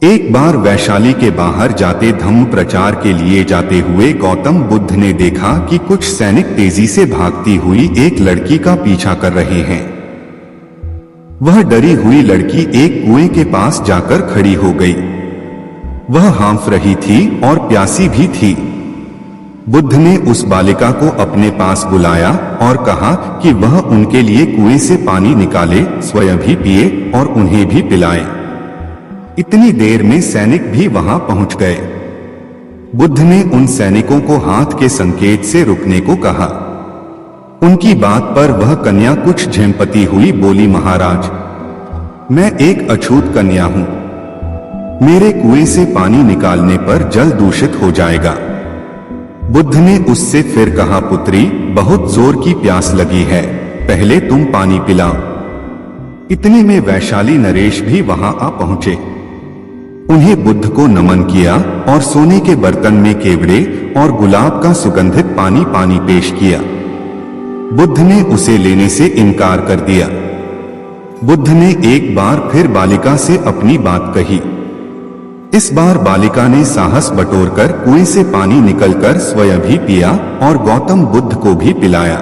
एक बार वैशाली के बाहर जाते धम्म प्रचार के लिए जाते हुए गौतम बुद्ध ने देखा कि कुछ सैनिक तेजी से भागती हुई एक लड़की का पीछा कर रहे हैं। वह डरी हुई लड़की एक कुएं के पास जाकर खड़ी हो गई। वह हाँफ रही थी और प्यासी भी थी। बुद्ध ने उस बालिका को अपने पास बुलाया और कहा कि वह उनके लिए कुएं से पानी निकाले, स्वयं भी पिए और उन्हें भी पिलाए। इतनी देर में सैनिक भी वहां पहुंच गए। बुद्ध ने उन सैनिकों को हाथ के संकेत से रुकने को कहा। उनकी बात पर वह कन्या कुछ झेंपती हुई बोली, महाराज, मैं एक अछूत कन्या हूं। मेरे कुएं से पानी निकालने पर जल दूषित हो जाएगा। बुद्ध ने उससे फिर कहा, पुत्री, बहुत जोर की प्यास लगी है, पहले तुम पानी पिलाओ। इतने में वैशाली नरेश भी वहां आ पहुंचे। उन्हें बुद्ध को नमन किया और सोने के बर्तन में केवड़े और गुलाब का सुगंधित पानी पेश किया। बुद्ध ने उसे लेने से इनकार कर दिया। बुद्ध ने एक बार फिर बालिका से अपनी बात कही। इस बार बालिका ने साहस बटोरकर कुएं से पानी निकलकर स्वयं भी पिया और गौतम बुद्ध को भी पिलाया।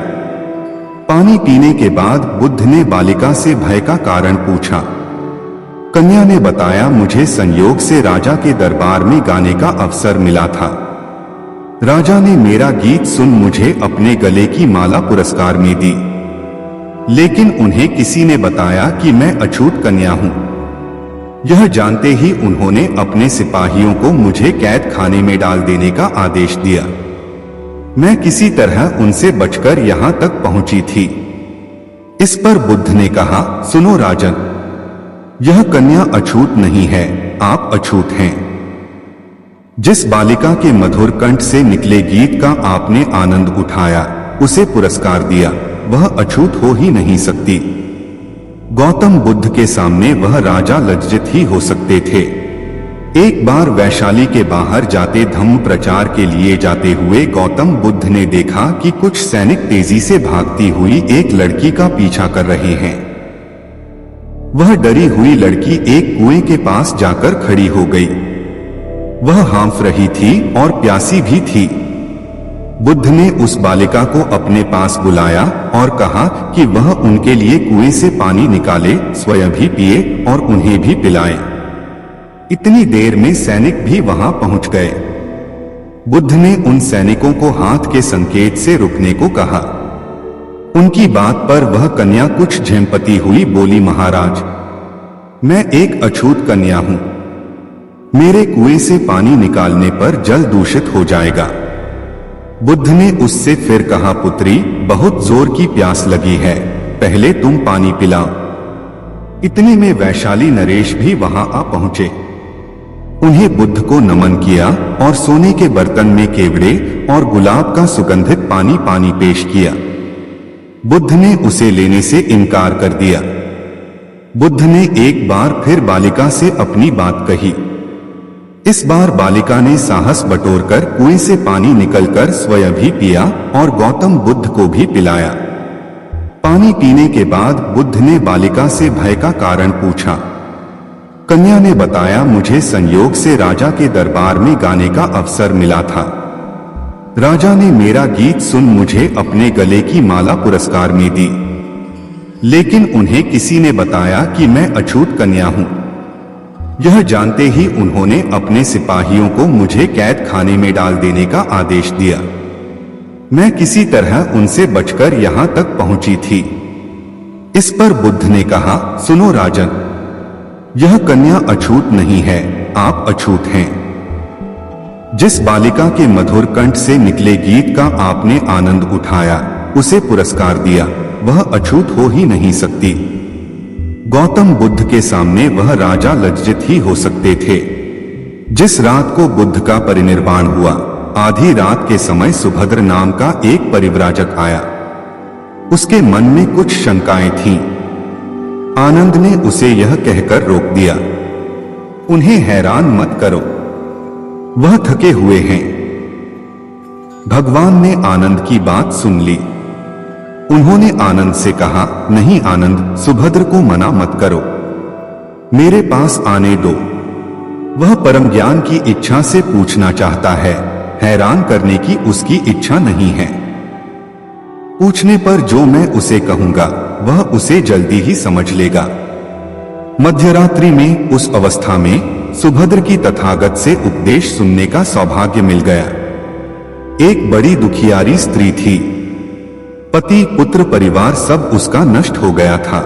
पानी पीने के बाद बुद्ध ने बालिका से भय का कारण पूछा। कन्या ने बताया, मुझे संयोग से राजा के दरबार में गाने का अवसर मिला था। राजा ने मेरा गीत सुन मुझे अपने गले की माला पुरस्कार में दी, लेकिन उन्हें किसी ने बताया कि मैं अछूत कन्या हूं। यह जानते ही उन्होंने अपने सिपाहियों को मुझे कैद खाने में डाल देने का आदेश दिया। मैं किसी तरह उनसे बचकर यहां तक पहुंची थी। इस पर बुद्ध ने कहा, सुनो राजन, यह कन्या अछूत नहीं है, आप अछूत हैं। जिस बालिका के मधुर कंठ से निकले गीत का आपने आनंद उठाया, उसे पुरस्कार दिया, वह अछूत हो ही नहीं सकती। गौतम बुद्ध के सामने वह राजा लज्जित ही हो सकते थे। एक बार वैशाली के बाहर जाते धम्म प्रचार के लिए जाते हुए गौतम बुद्ध ने देखा कि कुछ सैनिक तेजी से भागती हुई एक लड़की का पीछा कर रहे हैं। वह डरी हुई लड़की एक कुएं के पास जाकर खड़ी हो गई। वह हाँफ रही थी और प्यासी भी थी। बुद्ध ने उस बालिका को अपने पास बुलाया और कहा कि वह उनके लिए कुएं से पानी निकाले, स्वयं भी पिए और उन्हें भी पिलाए। इतनी देर में सैनिक भी वहां पहुंच गए। बुद्ध ने उन सैनिकों को हाथ के संकेत से रुकने को कहा। उनकी बात पर वह कन्या कुछ झेंपती हुई बोली, महाराज, मैं एक अछूत कन्या हूं। मेरे कुएं से पानी निकालने पर जल दूषित हो जाएगा। बुद्ध ने उससे फिर कहा, पुत्री, बहुत जोर की प्यास लगी है, पहले तुम पानी पिलाओ। इतने में वैशाली नरेश भी वहां आ पहुंचे। उन्हें बुद्ध को नमन किया और सोने के बर्तन में केवड़े और गुलाब का सुगंधित पानी पेश किया। बुद्ध ने उसे लेने से इनकार कर दिया। बुद्ध ने एक बार फिर बालिका से अपनी बात कही। इस बार बालिका ने साहस बटोरकर कुएं से पानी निकलकर स्वयं भी पिया और गौतम बुद्ध को भी पिलाया। पानी पीने के बाद बुद्ध ने बालिका से भय का कारण पूछा। कन्या ने बताया, मुझे संयोग से राजा के दरबार में गाने का अवसर मिला था। राजा ने मेरा गीत सुन मुझे अपने गले की माला पुरस्कार में दी, लेकिन उन्हें किसी ने बताया कि मैं अछूत कन्या हूं। यह जानते ही उन्होंने अपने सिपाहियों को मुझे कैद खाने में डाल देने का आदेश दिया। मैं किसी तरह उनसे बचकर यहां तक पहुंची थी। इस पर बुद्ध ने कहा, सुनो राजन, यह कन्या अछूत नहीं है, आप अछूत हैं। जिस बालिका के मधुर कंठ से निकले गीत का आपने आनंद उठाया, उसे पुरस्कार दिया, वह अछूत हो ही नहीं सकती। गौतम बुद्ध के सामने वह राजा लज्जित ही हो सकते थे। जिस रात को बुद्ध का परिनिर्वाण हुआ, आधी रात के समय सुभद्र नाम का एक परिव्राजक आया। उसके मन में कुछ शंकाएं थीं। आनंद ने उसे यह कहकर रोक दिया, उन्हें हैरान मत करो, वह थके हुए हैं। भगवान ने आनंद की बात सुन ली। उन्होंने आनंद से कहा, नहीं आनंद, सुभद्र को मना मत करो, मेरे पास आने दो। वह परम ज्ञान की इच्छा से पूछना चाहता है, हैरान करने की उसकी इच्छा नहीं है। पूछने पर जो मैं उसे कहूंगा वह उसे जल्दी ही समझ लेगा। मध्यरात्रि में उस अवस्था में सुभद्र की तथागत से उपदेश सुनने का सौभाग्य मिल गया। एक बड़ी दुखियारी स्त्री थी। पति पुत्र परिवार सब उसका नष्ट हो गया था।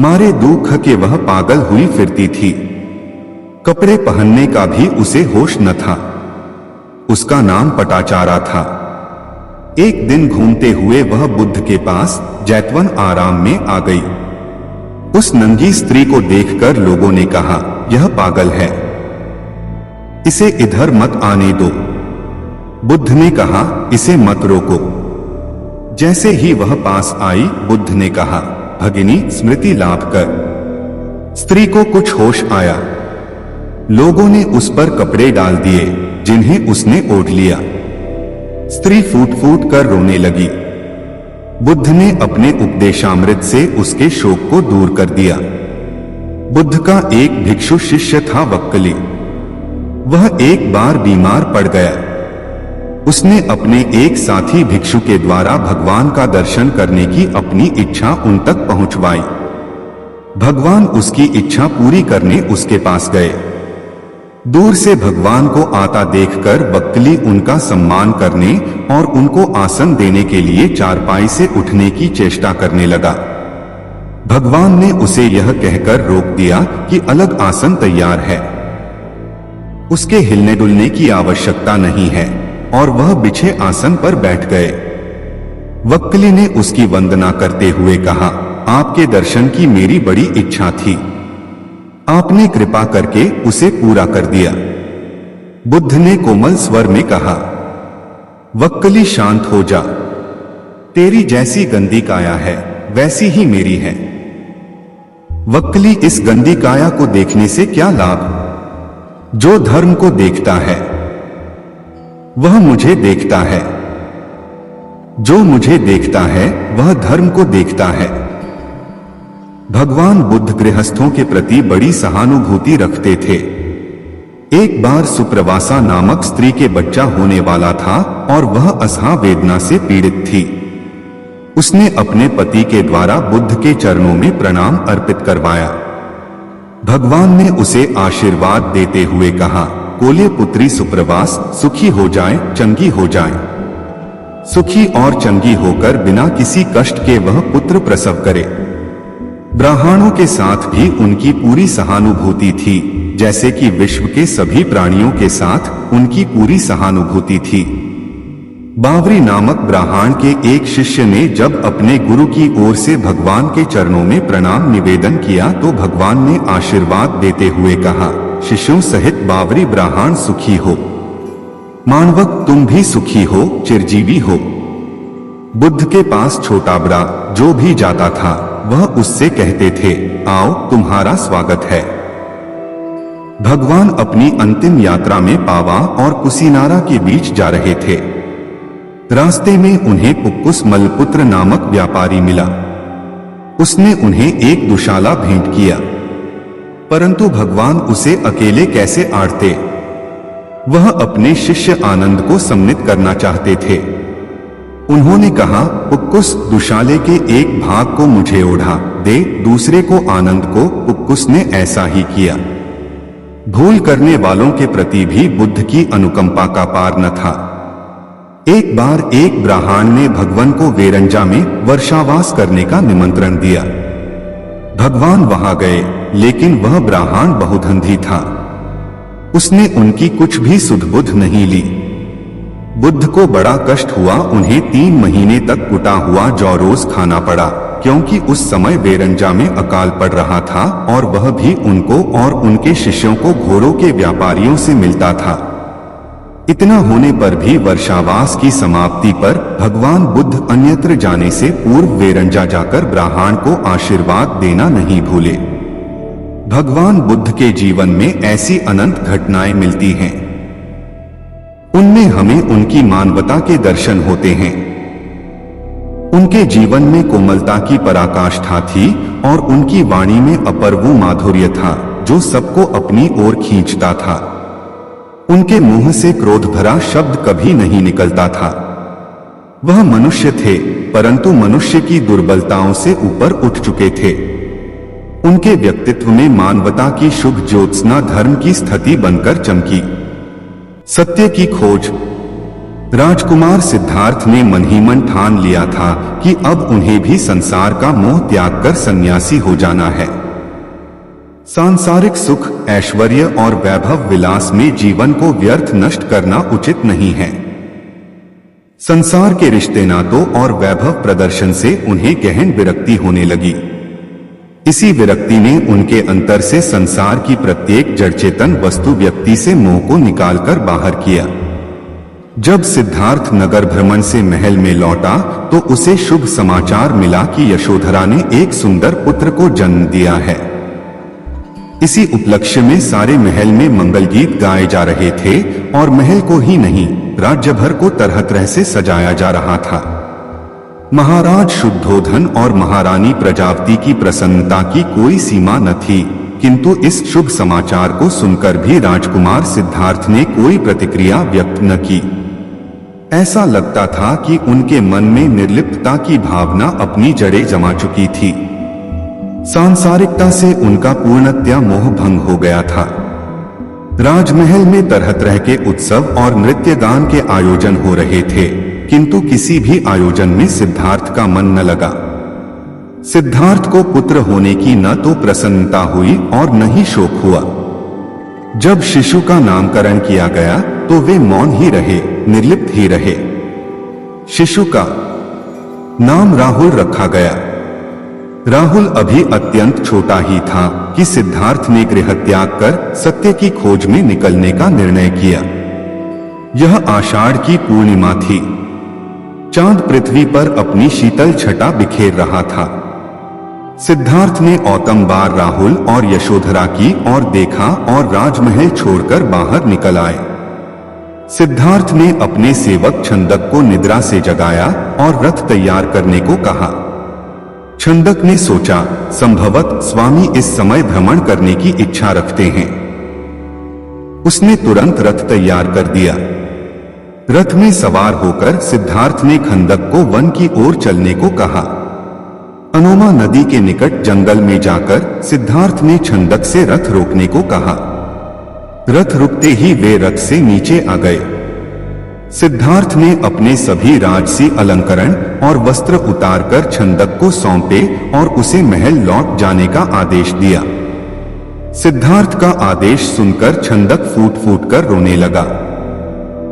मारे दुख के वह पागल हुई फिरती थी। कपड़े पहनने का भी उसे होश न था। उसका नाम पटाचारा था। एक दिन घूमते हुए वह बुद्ध के पास जैतवन आराम में आ गई। उस नंगी स्त्री को देखकर लोगों ने कहा, यह पागल है, इसे इधर मत आने दो। बुद्ध ने कहा, इसे मत रोको। जैसे ही वह पास आई, बुद्ध ने कहा, भगिनी स्मृति लाभ कर। स्त्री को कुछ होश आया। लोगों ने उस पर कपड़े डाल दिए जिन्हें उसने ओढ़ लिया। स्त्री फूट फूट कर रोने लगी। बुद्ध ने अपने उपदेशामृत से उसके शोक को दूर कर दिया। बुद्ध का एक भिक्षु शिष्य था वक्कली। वह एक बार बीमार पड़ गया। उसने अपने एक साथी भिक्षु के द्वारा भगवान का दर्शन करने की अपनी इच्छा उन तक पहुंचवाई। भगवान उसकी इच्छा पूरी करने उसके पास गए। दूर से भगवान को आता देखकर वक्कली उनका सम्मान करने और उनको आसन देने के लिए चारपाई से उठने की चेष्टा करने लगा। भगवान ने उसे यह कहकर रोक दिया कि अलग आसन तैयार है, उसके हिलने डुलने की आवश्यकता नहीं है, और वह बिछे आसन पर बैठ गए। वक्कली ने उसकी वंदना करते हुए कहा, आपके दर्शन की मेरी बड़ी इच्छा थी, आपने कृपा करके उसे पूरा कर दिया। बुद्ध ने कोमल स्वर में कहा, वक्कली शांत हो जा, तेरी जैसी गंदी काया है वैसी ही मेरी है। वक्कली, इस गंदी काया को देखने से क्या लाभ? जो धर्म को देखता है वह मुझे देखता है, जो मुझे देखता है वह धर्म को देखता है। भगवान बुद्ध गृहस्थों के प्रति बड़ी सहानुभूति रखते थे। एक बार सुप्रवासा नामक स्त्री के बच्चा होने वाला था और वह असहा वेदना से पीड़ित थी। उसने अपने पति के द्वारा बुद्ध के चरणों में प्रणाम अर्पित करवाया। भगवान ने उसे आशीर्वाद देते हुए कहा, कोल्य पुत्री सुप्रवास सुखी हो जाए, चंगी हो जाए। सुखी और चंगी होकर बिना किसी कष्ट के वह पुत्र प्रसव करे। ब्राह्मणों के साथ भी उनकी पूरी सहानुभूति थी, जैसे कि विश्व के सभी प्राणियों के साथ उनकी पूरी सहानुभूति थी। बावरी नामक ब्राह्मण के एक शिष्य ने जब अपने गुरु की ओर से भगवान के चरणों में प्रणाम निवेदन किया तो भगवान ने आशीर्वाद देते हुए कहा, शिष्यों सहित बावरी ब्राह्मण सुखी हो। मानवक तुम भी सुखी हो, चिरजीवी हो। बुद्ध के पास छोटा ब्रा जो भी जाता था वह उससे कहते थे, आओ तुम्हारा स्वागत है। भगवान अपनी अंतिम यात्रा में पावा और कुशीनारा के बीच जा रहे थे। रास्ते में उन्हें पुक्कुस मलपुत्र नामक व्यापारी मिला। उसने उन्हें एक दुशाला भेंट किया, परंतु भगवान उसे अकेले कैसे आड़ते? वह अपने शिष्य आनंद को सम्मिलित करना चाहते थे। उन्होंने कहा, पुक्कुस दुशाले के एक भाग को मुझे ओढ़ा दे, दूसरे को आनंद को। पुक्कुस ने ऐसा ही किया। भूल करने वालों के प्रति भी बुद्ध की अनुकंपा का पार न था। एक बार एक ब्राह्मण ने भगवान को वेरंजा में वर्षावास करने का निमंत्रण दिया। भगवान वहां गए, लेकिन वह ब्राह्मण बहुधंधी था। उसने उनकी कुछ भी सुध बुध नहीं ली। बुद्ध को बड़ा कष्ट हुआ। उन्हें 3 महीने तक कुटा हुआ जौ रोज खाना पड़ा, क्योंकि उस समय वेरंजा में अकाल पड़ रहा था और वह भी उनको और उनके शिष्यों को घोड़ों के व्यापारियों से मिलता था। इतना होने पर भी वर्षावास की समाप्ति पर भगवान बुद्ध अन्यत्र जाने से पूर्व वेरंजा जाकर ब्राह्मण को आशीर्वाद देना नहीं भूले। भगवान बुद्ध के जीवन में ऐसी अनंत घटनाएं मिलती हैं। उनमें हमें उनकी मानवता के दर्शन होते हैं। उनके जीवन में कोमलता की पराकाष्ठा थी और उनकी वाणी में अपूर्व माधुर्य था, जो सबको अपनी ओर खींचता था। उनके मुंह से क्रोध भरा शब्द कभी नहीं निकलता था। वह मनुष्य थे, परंतु मनुष्य की दुर्बलताओं से ऊपर उठ चुके थे। उनके व्यक्तित्व में मानवता की शुभ ज्योत्सना धर्म की स्थिति बनकर चमकी। सत्य की खोज। राजकुमार सिद्धार्थ ने मन ही मन ठान लिया था कि अब उन्हें भी संसार का मोह त्याग कर सन्यासी हो जाना है। सांसारिक सुख, ऐश्वर्य और वैभव विलास में जीवन को व्यर्थ नष्ट करना उचित नहीं है। संसार के रिश्ते नातों और वैभव प्रदर्शन से उन्हें गहन विरक्ति होने लगी। इसी विरक्ति ने उनके अंतर से संसार की प्रत्येक जड़चेतन वस्तु व्यक्ति से मोह को निकालकर बाहर किया। जब सिद्धार्थ नगर भ्रमण से महल में लौटा तो उसे शुभ समाचार मिला कि यशोधरा ने एक सुंदर पुत्र को जन्म दिया है। इसी उपलक्ष्य में सारे महल में मंगल गीत गाए जा रहे थे और महल को ही नहीं, राज्य भर को तरह तरह से सजाया जा रहा था। महाराज शुद्धोधन और महारानी प्रजापति की प्रसन्नता की कोई सीमा न थी, किंतु इस शुभ समाचार को सुनकर भी राजकुमार सिद्धार्थ ने कोई प्रतिक्रिया व्यक्त न की। ऐसा लगता था कि उनके मन में निर्लिप्तता की भावना अपनी जड़ें जमा चुकी थी। सांसारिकता से उनका पूर्णतया मोह भंग हो गया था। राजमहल में तरह तरह के उत्सव और नृत्य गान के आयोजन हो रहे थे, किंतु किसी भी आयोजन में सिद्धार्थ का मन न लगा। सिद्धार्थ को पुत्र होने की न तो प्रसन्नता हुई और न ही शोक हुआ। जब शिशु का नामकरण किया गया तो वे मौन ही रहे, निर्लिप्त ही रहे। शिशु का नाम राहुल रखा गया। राहुल अभी अत्यंत छोटा ही था कि सिद्धार्थ ने गृह त्याग कर सत्य की खोज में निकलने का निर्णय किया। यह आषाढ़ की पूर्णिमा थी। चांद पृथ्वी पर अपनी शीतल छटा बिखेर रहा था। सिद्धार्थ ने औतम बार राहुल और यशोधरा की ओर देखा और राजमहल छोड़कर बाहर निकल आए। सिद्धार्थ ने अपने सेवक छंदक को निद्रा से जगाया और रथ तैयार करने को कहा। छंदक ने सोचा, संभवत स्वामी इस समय भ्रमण करने की इच्छा रखते हैं। उसने तुरंत रथ तैयार कर दिया। रथ में सवार होकर सिद्धार्थ ने खंदक को वन की ओर चलने को कहा। अनोमा नदी के निकट जंगल में जाकर सिद्धार्थ ने छंदक से रथ रोकने को कहा। रथ रुकते ही वे रथ से नीचे आ गए। सिद्धार्थ ने अपने सभी राजसी अलंकरण और वस्त्र उतारकर छंदक को सौंपे और उसे महल लौट जाने का आदेश दिया। सिद्धार्थ का आदेश सुनकर छंदक फूट फूट कर रोने लगा।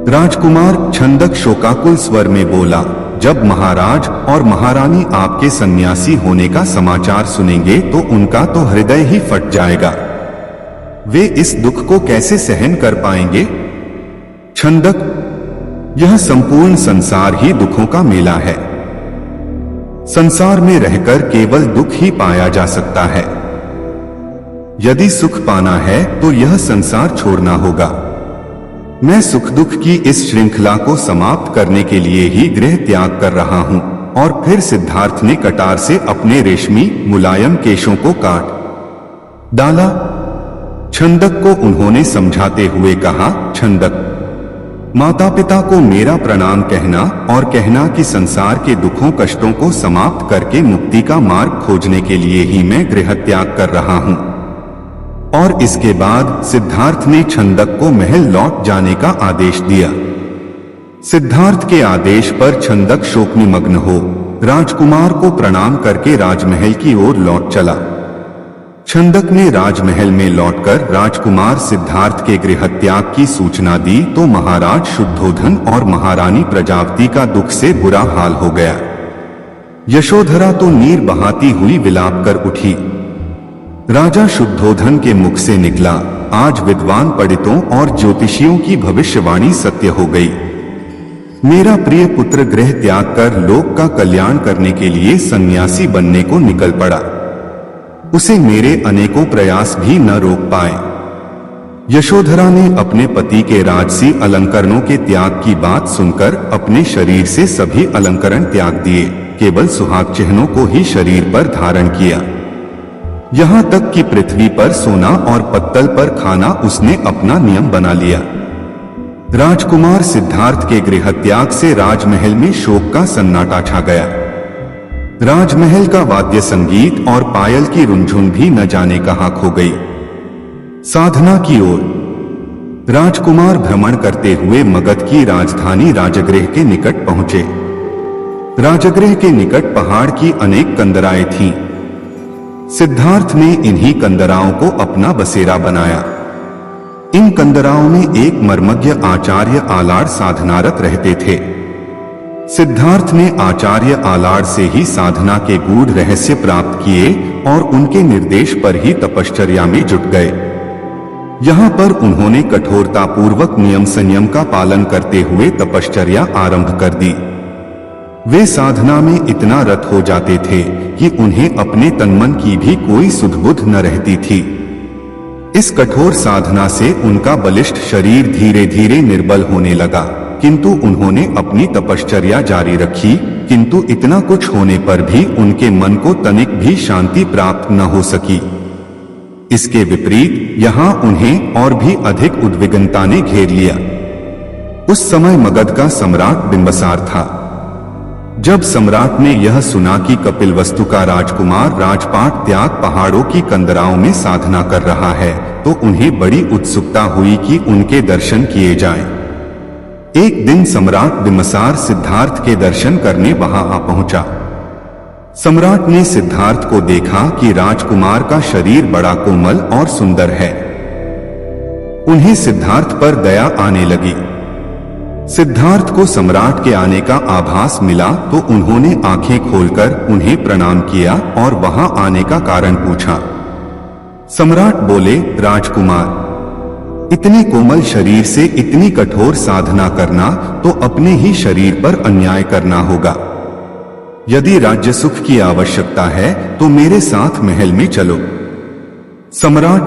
राजकुमार छंदक शोकाकुल स्वर में बोला, जब महाराज और महारानी आपके सन्यासी होने का समाचार सुनेंगे तो उनका तो हृदय ही फट जाएगा। वे इस दुख को कैसे सहन कर पाएंगे? छंदक, यह संपूर्ण संसार ही दुखों का मेला है। संसार में रहकर केवल दुख ही पाया जा सकता है। यदि सुख पाना है तो यह संसार छोड़ना होगा। मैं सुख दुख की इस श्रृंखला को समाप्त करने के लिए ही गृह त्याग कर रहा हूं। और फिर सिद्धार्थ ने कटार से अपने रेशमी मुलायम केशों को काट डाला। छंदक को उन्होंने समझाते हुए कहा, छंदक, माता पिता को मेरा प्रणाम कहना और कहना कि संसार के दुखों कष्टों को समाप्त करके मुक्ति का मार्ग खोजने के लिए ही मैं गृह त्याग कर रहा हूं। और इसके बाद सिद्धार्थ ने छंदक को महल लौट जाने का आदेश दिया। सिद्धार्थ के आदेश पर छंदक शोकनिमग्न हो राजकुमार को प्रणाम करके राजमहल की ओर लौट चला। छंदक ने राजमहल में लौटकर राजकुमार सिद्धार्थ के गृह त्याग की सूचना दी तो महाराज शुद्धोधन और महारानी प्रजापति का दुख से बुरा हाल हो गया। यशोधरा तो नीर बहाती हुई विलाप कर उठी। राजा शुद्धोधन के मुख से निकला, आज विद्वान पंडितों और ज्योतिषियों की भविष्यवाणी सत्य हो गई। मेरा प्रिय पुत्र गृह त्याग कर लोक का कल्याण करने के लिए सन्यासी बनने को निकल पड़ा। उसे मेरे अनेकों प्रयास भी न रोक पाए। यशोधरा ने अपने पति के राजसी अलंकरणों के त्याग की बात सुनकर अपने शरीर से सभी अलंकरण त्याग दिए, केवल सुहाग चिन्हों को ही शरीर पर धारण किया। यहाँ तक कि पृथ्वी पर सोना और पत्तल पर खाना उसने अपना नियम बना लिया। राजकुमार सिद्धार्थ के गृहत्याग से राजमहल में शोक का सन्नाटा छा गया। राजमहल का वाद्य संगीत और पायल की रुंझुन भी न जाने कहां खो गई। साधना की ओर राजकुमार भ्रमण करते हुए मगध की राजधानी राजगृह के निकट पहुंचे। राजगृह के निकट पहाड़ की अनेक कंदराएं थीं। सिद्धार्थ ने इन्हीं कंदराओं को अपना बसेरा बनाया। इन कंदराओं में एक मर्मज्ञ आचार्य आलाड़ साधनारत रहते थे। सिद्धार्थ ने आचार्य आलाड़ से ही साधना के गूढ़ रहस्य प्राप्त किए और उनके निर्देश पर ही तपश्चर्या में जुट गए। यहाँ पर उन्होंने कठोरता पूर्वक नियम संयम का पालन करते हुए तपश्चर्या आरंभ कर दी। वे साधना में इतना रत हो जाते थे कि उन्हें अपने तनमन की भी कोई सुध-बुध न रहती थी। इस कठोर साधना से उनका बलिष्ठ शरीर धीरे धीरे निर्बल होने लगा, किंतु उन्होंने अपनी तपश्चर्या जारी रखी। किंतु इतना कुछ होने पर भी उनके मन को तनिक भी शांति प्राप्त न हो सकी। इसके विपरीत यहाँ उन्हें और भी अधिक उद्विग्नता ने घेर लिया। उस समय मगध का सम्राट बिंबसार था। जब सम्राट ने यह सुना कि कपिलवस्तु का राजकुमार राजपाट त्याग पहाड़ों की कंदराओं में साधना कर रहा है, तो उन्हें बड़ी उत्सुकता हुई कि उनके दर्शन किए जाएं। एक दिन सम्राट बिंबसार सिद्धार्थ के दर्शन करने वहां आ पहुंचा। सम्राट ने सिद्धार्थ को देखा कि राजकुमार का शरीर बड़ा कोमल और सुंदर है। उन्हें सिद्धार्थ पर दया आने लगी। सिद्धार्थ को सम्राट के आने का आभास मिला तो उन्होंने आंखें खोलकर उन्हें प्रणाम किया और वहां आने का कारण पूछा। सम्राट बोले, राजकुमार, इतने कोमल शरीर से इतनी कठोर साधना करना तो अपने ही शरीर पर अन्याय करना होगा। यदि राज्य सुख की आवश्यकता है तो मेरे साथ महल में चलो। सम्राट,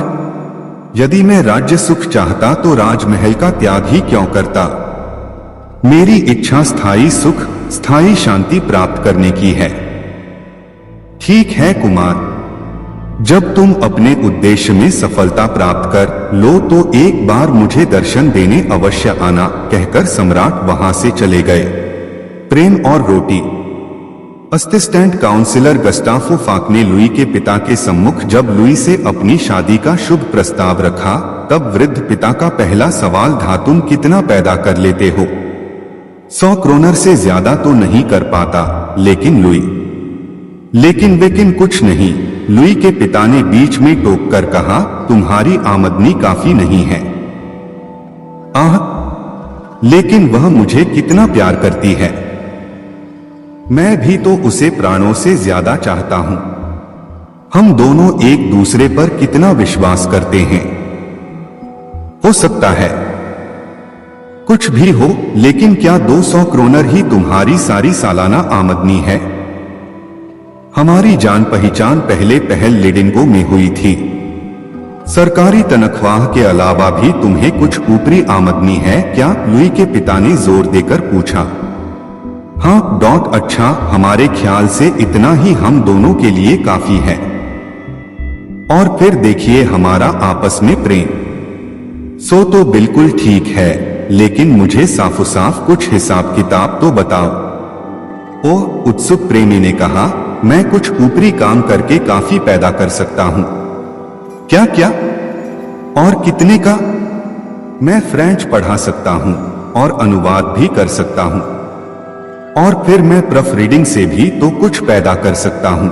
यदि मैं राज्य सुख चाहता तो राजमहल का त्याग ही क्यों करता। मेरी इच्छा स्थायी सुख, स्थायी शांति प्राप्त करने की है। ठीक है कुमार, जब तुम अपने उद्देश्य में सफलता प्राप्त कर लो तो एक बार मुझे दर्शन देने अवश्य आना, कहकर सम्राट वहां से चले गए। प्रेम और रोटी। असिस्टेंट काउंसिलर गस्टाफो फाक ने लुई के पिता के सम्मुख जब लुई से अपनी शादी का शुभ प्रस्ताव रखा, तब वृद्ध पिता का पहला सवाल था, तुम कितना पैदा कर लेते हो। 100 क्रोनर से ज्यादा तो नहीं कर पाता, लेकिन कुछ नहीं। लुई के पिता ने बीच में टोक कर कहा, तुम्हारी आमदनी काफी नहीं है। लेकिन वह मुझे कितना प्यार करती है। मैं भी तो उसे प्राणों से ज्यादा चाहता हूं। हम दोनों एक दूसरे पर कितना विश्वास करते हैं। हो सकता है कुछ भी हो, लेकिन क्या 200 क्रोनर ही तुम्हारी सारी सालाना आमदनी है। हमारी जान पहचान पहले पहल लिडिंगो में हुई थी। सरकारी तनख्वाह के अलावा भी तुम्हें कुछ ऊपरी आमदनी है क्या, लुई के पिता ने जोर देकर पूछा। हाँ, अच्छा, हमारे ख्याल से इतना ही हम दोनों के लिए काफी है। और फिर देखिए हमारा आपस में प्रेम। सो तो बिल्कुल ठीक है, लेकिन मुझे साफ साफ कुछ हिसाब किताब तो बताओ। ओह, उत्सुक प्रेमी ने कहा, मैं कुछ ऊपरी काम करके काफी पैदा कर सकता हूं। क्या क्या? और कितने का? मैं फ्रेंच पढ़ा सकता हूं और अनुवाद भी कर सकता हूं। और फिर मैं प्रूफ रीडिंग से भी तो कुछ पैदा कर सकता हूं।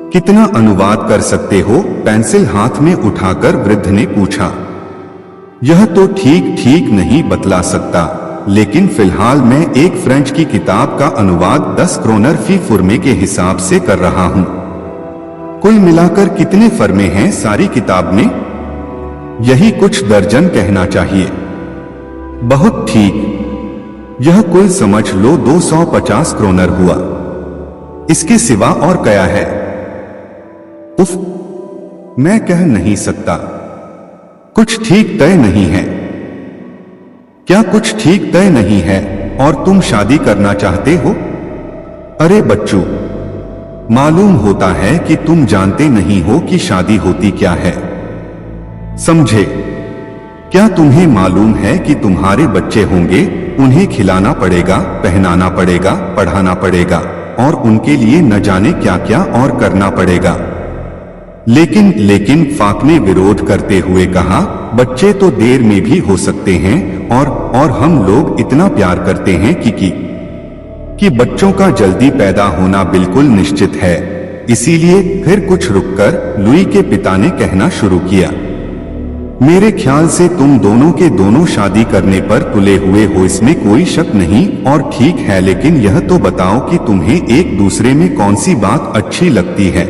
कितना अनुवाद कर सकते हो? पेंसिल हाथ में उठाकर वृद्ध ने पूछा। यह तो ठीक नहीं बतला सकता, लेकिन फिलहाल मैं एक फ्रेंच की किताब का अनुवाद 10 क्रोनर फी फुर्मे के हिसाब से कर रहा हूं। कुल मिलाकर कितने फर्मे हैं सारी किताब में? यही कुछ दर्जन कहना चाहिए। बहुत ठीक, यह कुल समझ लो 250 क्रोनर हुआ। इसके सिवा और क्या है? उफ, मैं कह नहीं सकता। कुछ ठीक तय नहीं है। क्या कुछ ठीक तय नहीं है और तुम शादी करना चाहते हो? अरे बच्चू, मालूम होता है कि तुम जानते नहीं हो कि शादी होती क्या है। समझे? क्या तुम्हें मालूम है कि तुम्हारे बच्चे होंगे, उन्हें खिलाना पड़ेगा, पहनाना पड़ेगा, पढ़ाना पड़ेगा और उनके लिए न जाने क्या क्या और करना पड़ेगा। लेकिन फाक ने विरोध करते हुए कहा, बच्चे तो देर में भी हो सकते हैं और हम लोग इतना प्यार करते हैं कि बच्चों का जल्दी पैदा होना बिल्कुल निश्चित है। इसीलिए फिर कुछ रुककर लुई के पिता ने कहना शुरू किया, मेरे ख्याल से तुम दोनों के दोनों शादी करने पर तुले हुए हो, इसमें कोई शक नहीं और ठीक है, लेकिन यह तो बताओ कि तुम्हें एक दूसरे में कौन सी बात अच्छी लगती है,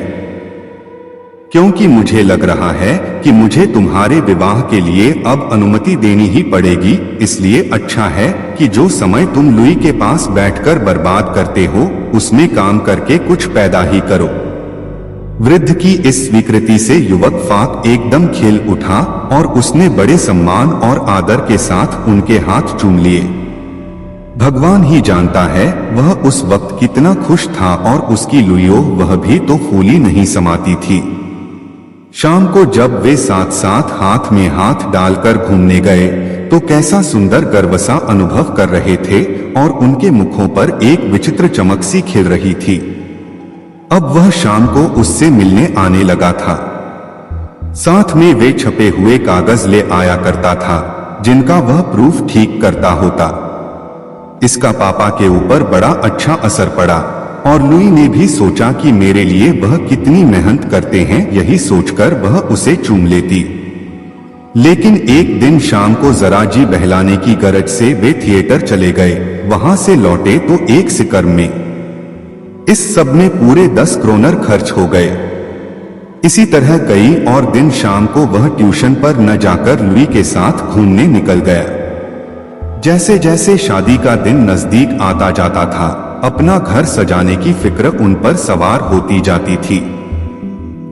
क्योंकि मुझे लग रहा है कि मुझे तुम्हारे विवाह के लिए अब अनुमति देनी ही पड़ेगी। इसलिए अच्छा है कि जो समय तुम लुई के पास बैठकर बर्बाद करते हो उसमें काम करके कुछ पैदा ही करो। वृद्ध की इस स्वीकृति से युवक फाक एकदम खिल उठा और उसने बड़े सम्मान और आदर के साथ उनके हाथ चूम लिए। भगवान ही जानता है वह उस वक्त कितना खुश था और उसकी लुइयो वह भी तो फूली नहीं समाती थी। शाम को जब वे साथ साथ हाथ में हाथ डालकर घूमने गए तो कैसा सुंदर गर्वसा अनुभव कर रहे थे और उनके मुखों पर एक विचित्र चमक सी खिल रही थी। अब वह शाम को उससे मिलने आने लगा था। साथ में वे छपे हुए कागज ले आया करता था जिनका वह प्रूफ ठीक करता होता। इसका पापा के ऊपर बड़ा अच्छा असर पड़ा और लुई ने भी सोचा कि मेरे लिए वह कितनी मेहनत करते हैं, यही सोचकर वह उसे चूम लेती। लेकिन एक दिन शाम को जरा जी बहलाने की गरज से वे थिएटर चले गए। वहां से लौटे तो एक सिकर में इस सब में पूरे 10 क्रोनर खर्च हो गए। इसी तरह कई और दिन शाम को वह ट्यूशन पर न जाकर लुई के साथ घूमने निकल गया। जैसे जैसे शादी का दिन नजदीक आता जाता था अपना घर सजाने की फिक्र उन पर सवार होती जाती थी,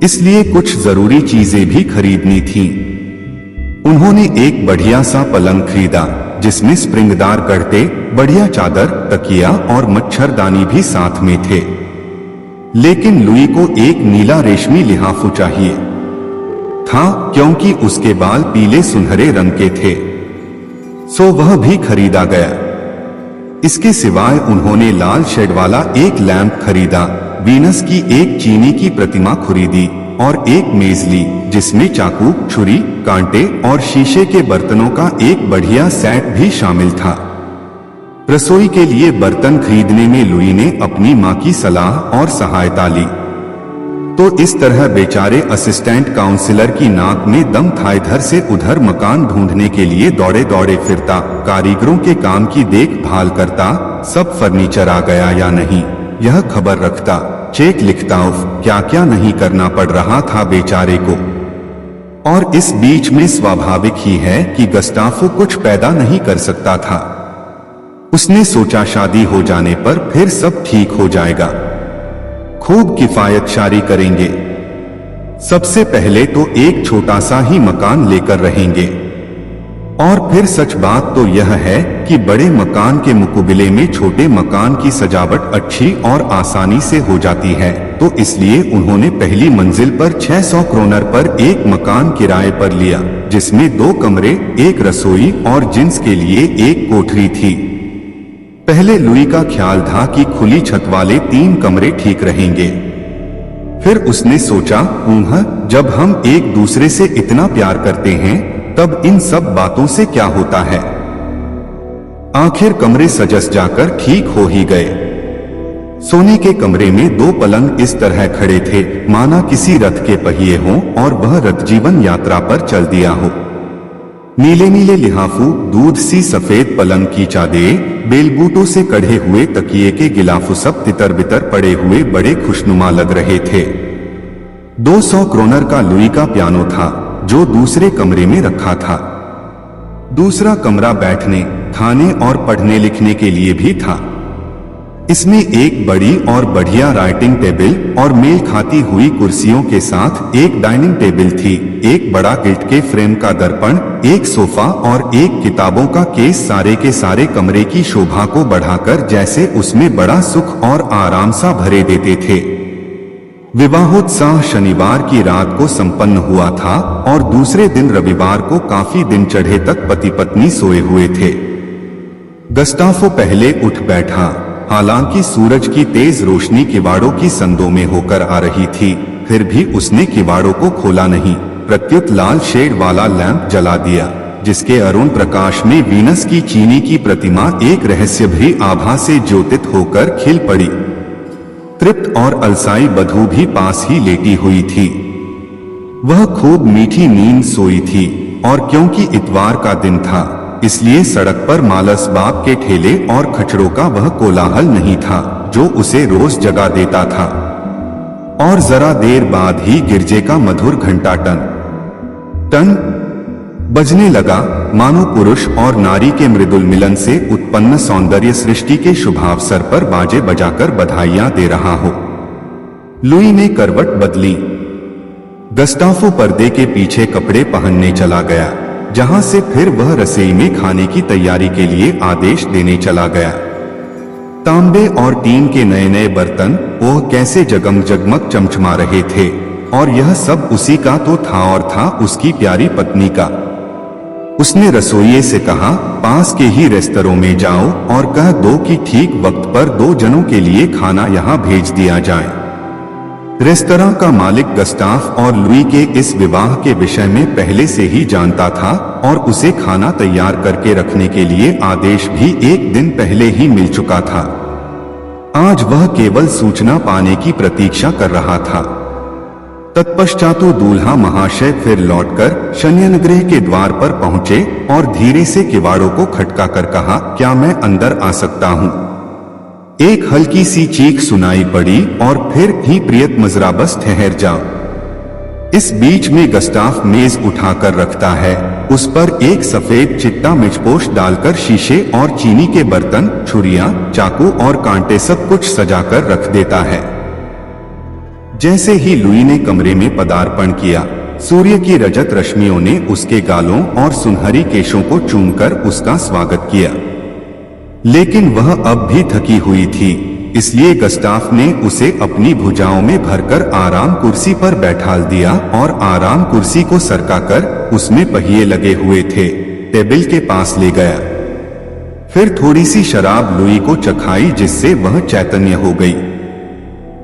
इसलिए कुछ जरूरी चीजें भी खरीदनी थीं। उन्होंने एक बढ़िया सा पलंग खरीदा जिसमें स्प्रिंगदार गड्ढे, बढ़िया चादर, तकिया और मच्छरदानी भी साथ में थे। लेकिन लुई को एक नीला रेशमी लिहाफू चाहिए था क्योंकि उसके बाल पीले सुनहरे रंग के थे, सो वह भी खरीदा गया। इसके सिवाय उन्होंने लाल शेड वाला एक लैंप खरीदा, वीनस की एक चीनी की प्रतिमा खरीदी और एक मेज ली जिसमें चाकू, छुरी, कांटे और शीशे के बर्तनों का एक बढ़िया सेट भी शामिल था। रसोई के लिए बर्तन खरीदने में लुई ने अपनी मां की सलाह और सहायता ली। तो इस तरह बेचारे असिस्टेंट काउंसिलर की नाक में दम था। इधर से उधर मकान ढूंढने के लिए दौड़े दौड़े फिरता, कारीगरों के काम की देखभाल करता, सब फर्नीचर आ गया या नहीं यह खबर रखता, चेक लिखता, क्या क्या नहीं करना पड़ रहा था बेचारे को। और इस बीच में स्वाभाविक ही है कि गस्टाफो कुछ पैदा नहीं कर सकता था। उसने सोचा शादी हो जाने पर फिर सब ठीक हो जाएगा, खूब किफायतशारी करेंगे। सबसे पहले तो एक छोटा सा ही मकान लेकर रहेंगे और फिर सच बात तो यह है कि बड़े मकान के मुकाबले में छोटे मकान की सजावट अच्छी और आसानी से हो जाती है। तो इसलिए उन्होंने पहली मंजिल पर 600 क्रोनर पर एक मकान किराए पर लिया जिसमें 2 कमरे, एक रसोई और जिन्स के लिए एक कोठरी थी। पहले लुई का ख्याल था कि खुली छत वाले 3 कमरे ठीक रहेंगे। फिर उसने सोचा, जब हम एक दूसरे से इतना प्यार करते हैं तब इन सब बातों से क्या होता है। आखिर कमरे सजस जाकर ठीक हो ही गए। सोने के कमरे में 2 पलंग इस तरह खड़े थे माना किसी रथ के पहिए हों और वह रथ जीवन यात्रा पर चल दिया हो। नीले नीले लिहाफू, दूध सी सफेद पलंग की चादरें, बेलबूटों से कढ़े हुए तकिए के गिलाफू सब तितर बितर पड़े हुए बड़े खुशनुमा लग रहे थे। 200 क्रोनर का लुई का पियानो था जो दूसरे कमरे में रखा था। दूसरा कमरा बैठने, खाने और पढ़ने लिखने के लिए भी था। इसमें एक बड़ी और बढ़िया राइटिंग टेबल और मेल खाती हुई कुर्सियों के साथ एक डाइनिंग टेबल थी, एक बड़ा गिल्ट के फ्रेम का दर्पण, एक सोफा और एक किताबों का केस सारे के सारे कमरे की शोभा को बढ़ाकर जैसे उसमें बड़ा सुख और आराम सा भरे देते थे। विवाहोत्साह शनिवार की रात को संपन्न हुआ था और दूसरे दिन रविवार को काफी दिन चढ़े तक पति पत्नी सोए हुए थे। गस्ताफो पहले उठ बैठा। हालांकि सूरज की तेज रोशनी किवाड़ों की संदों में होकर आ रही थी, फिर भी उसने किवाड़ों को खोला नहीं। प्रत्युत लाल शेड वाला लैंप जला दिया, जिसके अरुण प्रकाश में वीनस की चीनी की प्रतिमा एक रहस्यभरी आभा से ज्योतित होकर खिल पड़ी। तृप्त और अलसाई बधू भी पास ही लेटी हुई थी। वह खूब मीठी नींद सोई थी और क्योंकि इतवार का दिन था, इसलिए सड़क पर मालस बाप के ठेले और खचड़ों का वह कोलाहल नहीं था जो उसे रोज जगा देता था। और जरा देर बाद ही गिरजे का मधुर घंटा टन टन बजने लगा, मानो पुरुष और नारी के मृदुल मिलन से उत्पन्न सौंदर्य सृष्टि के शुभावसर पर बाजे बजाकर बधाइयां दे रहा हो। लुई ने करवट बदली। गस्ताफो पर्दे के पीछे कपड़े पहनने चला गया, जहां से फिर वह रसोई में खाने की तैयारी के लिए आदेश देने चला गया। तांबे और टीन के नए नए बर्तन ओह कैसे जगमग चमचमा रहे थे, और यह सब उसी का तो था और था उसकी प्यारी पत्नी का। उसने रसोइये से कहा, पास के ही रेस्तरों में जाओ और कह दो कि ठीक वक्त पर 2 जनों के लिए खाना यहाँ भेज दिया जाए। रेस्तरां का मालिक गस्ताफ और लुई के इस विवाह के विषय में पहले से ही जानता था और उसे खाना तैयार करके रखने के लिए आदेश भी 1 दिन पहले ही मिल चुका था। आज वह केवल सूचना पाने की प्रतीक्षा कर रहा था। तत्पश्चात दूल्हा महाशय फिर लौटकर शयनगृह के द्वार पर पहुंचे और धीरे से किवाड़ों को खटका कर कहा, क्या मैं अंदर आ सकता हूं? एक हल्की सी चीख सुनाई पड़ी और फिर ही प्रियतमजरा बस ठहर जाओ। इस बीच में गस्ताफ मेज उठाकर रखता है, उस पर एक सफेद चिट्टा मिचपोश डालकर शीशे और चीनी के बर्तन, छुरियां, चाकू और कांटे सब कुछ सजाकर रख देता है। जैसे ही लुई ने कमरे में पदार्पण किया, सूर्य की रजत रश्मियों ने उसके गालों और सुनहरी केशों को चूमकर उसका स्वागत किया। लेकिन वह अब भी थकी हुई थी, इसलिए गस्ताफ ने उसे अपनी भुजाओं में भरकर आराम कुर्सी पर बैठाल दिया और आराम कुर्सी को सरकाकर, उसमें पहिए लगे हुए थे, टेबल के पास ले गया। फिर थोड़ी सी शराब लुई को चखाई, जिससे वह चैतन्य हो गई।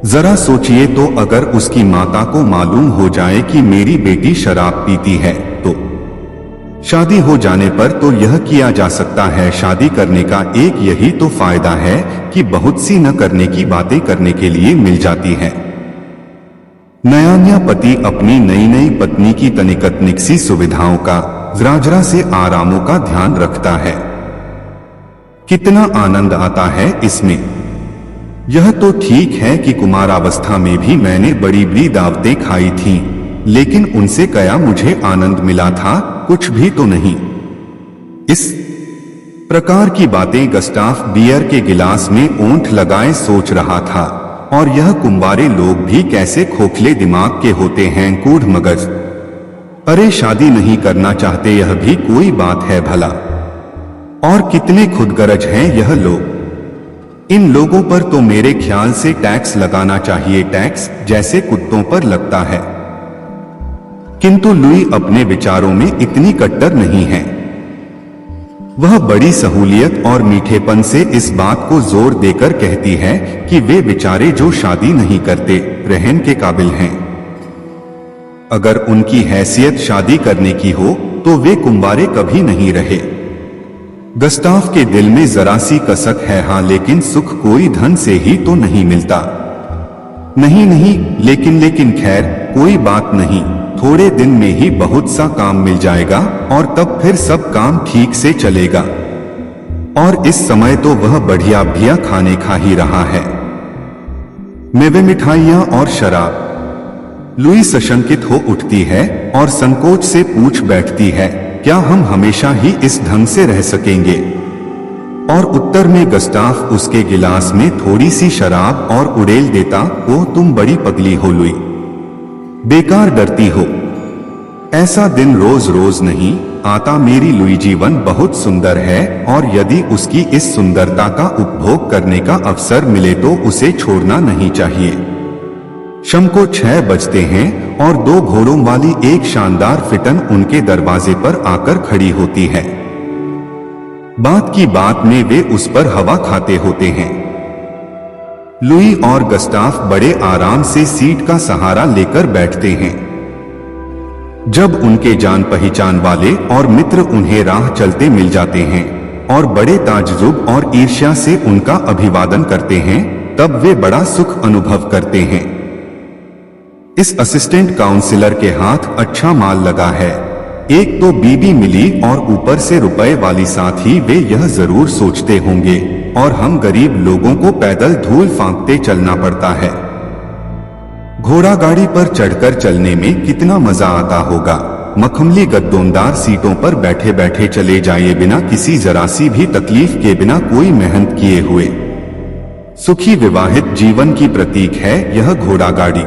जरा सोचिए तो, अगर उसकी माता को मालूम हो जाए कि मेरी बेटी शराब पीती है तो शादी हो जाने पर तो यह किया जा सकता है। शादी करने का एक यही तो फायदा है कि बहुत सी न करने की बातें करने के लिए मिल जाती हैं। नया पति अपनी नई नई पत्नी की तनिक सी सुविधाओं का, जरा से आरामों का ध्यान रखता है। कितना आनंद आता है इसमें। यह तो ठीक है कि कुमारावस्था में भी मैंने बड़ी बड़ी दावतें खाई थीं, लेकिन उनसे क्या मुझे आनंद मिला था? कुछ भी तो नहीं। इस प्रकार की बातें गस्ताफ बियर के गिलास में ओंठ लगाए सोच रहा था। और यह कुंवारे लोग भी कैसे खोखले दिमाग के होते हैं, कूढ़ मगज। अरे शादी नहीं करना चाहते, यह भी कोई बात है भला? और कितने खुदगरज हैं यह लोग। इन लोगों पर तो मेरे ख्याल से टैक्स लगाना चाहिए, टैक्स जैसे कुत्तों पर लगता है। किंतु लुई अपने विचारों में इतनी कट्टर नहीं है। वह बड़ी सहूलियत और मीठेपन से इस बात को जोर देकर कहती है कि वे बेचारे जो शादी नहीं करते, रहन के काबिल हैं। अगर उनकी हैसियत शादी करने की हो तो वे कुंवारे कभी नहीं रहे। गस्ताफ के दिल में जरा सी कसक है, हाँ, लेकिन सुख कोई धन से ही तो नहीं मिलता। नहीं, लेकिन खैर कोई बात नहीं, थोड़े दिन में ही बहुत सा काम मिल जाएगा और तब फिर सब काम ठीक से चलेगा। और इस समय तो वह बढ़िया खाने खा ही रहा है, मेवे, मिठाइयां और शराब। लुई सशंकित हो उठती है और संकोच से पूछ बैठती है, क्या हम हमेशा ही इस ढंग से रह सकेंगे? और उत्तर में गस्ताफ उसके गिलास में थोड़ी सी शराब और उड़ेल देता, ओह तुम बड़ी पगली हो लुई, बेकार डरती हो। ऐसा दिन रोज रोज नहीं आता मेरी लुई, जीवन बहुत सुंदर है और यदि उसकी इस सुंदरता का उपभोग करने का अवसर मिले तो उसे छोड़ना नहीं चाहिए। शाम को 6 बजते हैं और 2 घोड़ों वाली एक शानदार फिटन उनके दरवाजे पर आकर खड़ी होती है। बात की बात में वे उस पर हवा खाते होते हैं। लुई और गस्टाफ बड़े आराम से सीट का सहारा लेकर बैठते हैं। जब उनके जान पहचान वाले और मित्र उन्हें राह चलते मिल जाते हैं और बड़े ताज्जुब और ईर्ष्या से उनका अभिवादन करते हैं, तब वे बड़ा सुख अनुभव करते हैं। इस असिस्टेंट काउंसलर के हाथ अच्छा माल लगा है। एक तो बीबी मिली और ऊपर से रुपए वाली, साथ ही वे यह जरूर सोचते होंगे और हम गरीब लोगों को पैदल धूल फांकते चलना पड़ता है। घोड़ा गाड़ी पर चढ़कर चलने में कितना मजा आता होगा। मखमली गद्दोंदार सीटों पर बैठे बैठे चले जाइए, बिना किसी जरा सी भी तकलीफ के, बिना कोई मेहनत किए हुए। सुखी विवाहित जीवन की प्रतीक है यह घोड़ा गाड़ी।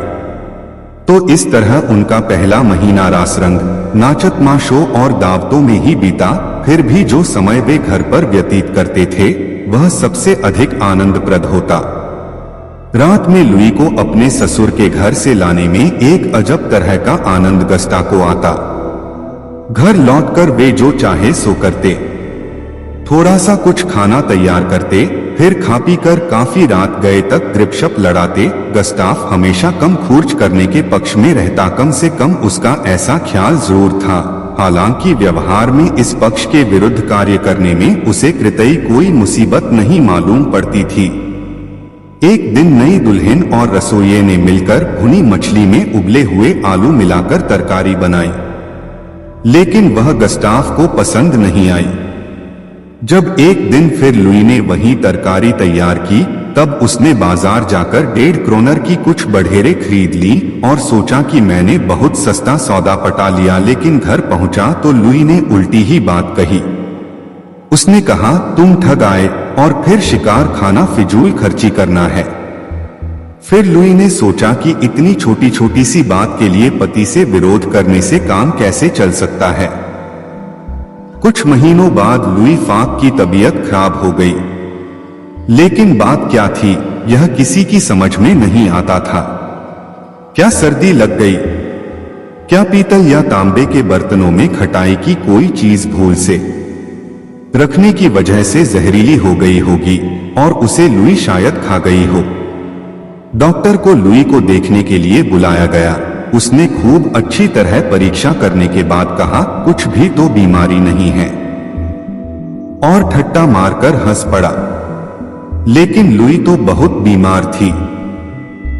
तो इस तरह उनका पहला महीना रास रंग, नाचत माशो और दावतों में ही बीता। फिर भी जो समय वे घर पर व्यतीत करते थे वह सबसे अधिक आनंदप्रद होता। रात में लुई को अपने ससुर के घर से लाने में एक अजब तरह का आनंद गस्टा को आता। घर लौटकर वे जो चाहे सो करते। थोड़ा सा कुछ खाना तैयार करते, फिर खा पी कर काफी रात गए तक ग्रिपशप लड़ाते। गस्टाफ हमेशा कम खर्च करने के पक्ष में रहता, कम से कम उसका ऐसा ख्याल जरूर था। हालांकि व्यवहार में इस पक्ष के विरुद्ध कार्य करने में उसे कृतई कोई मुसीबत नहीं मालूम पड़ती थी। एक दिन नई दुल्हन और रसोइये ने मिलकर भुनी मछली में उबले हुए आलू मिलाकर तरकारी बनाई, लेकिन वह गस्टाफ को पसंद नहीं आई। जब एक दिन फिर लुई ने वही तरकारी तैयार की, तब उसने बाजार जाकर 1.5 क्रोनर की कुछ बढ़ेरे खरीद ली और सोचा कि मैंने बहुत सस्ता सौदा पटा लिया। लेकिन घर पहुंचा तो लुई ने उल्टी ही बात कही। उसने कहा, तुम ठग आए और फिर शिकार खाना फिजूल खर्ची करना है। फिर लुई ने सोचा कि इतनी छोटी छोटी सी बात के लिए पति से विरोध करने से काम कैसे चल सकता है। कुछ महीनों बाद लुई फाक की तबीयत खराब हो गई, लेकिन बात क्या थी यह किसी की समझ में नहीं आता था। क्या सर्दी लग गई? क्या पीतल या तांबे के बर्तनों में खटाई की कोई चीज भूल से रखने की वजह से जहरीली हो गई होगी और उसे लुई शायद खा गई हो। डॉक्टर को लुई को देखने के लिए बुलाया गया। उसने खूब अच्छी तरह परीक्षा करने के बाद कहा, कुछ भी तो बीमारी नहीं है, और ठट्टा मारकर हंस पड़ा। लेकिन लुई तो बहुत बीमार थी।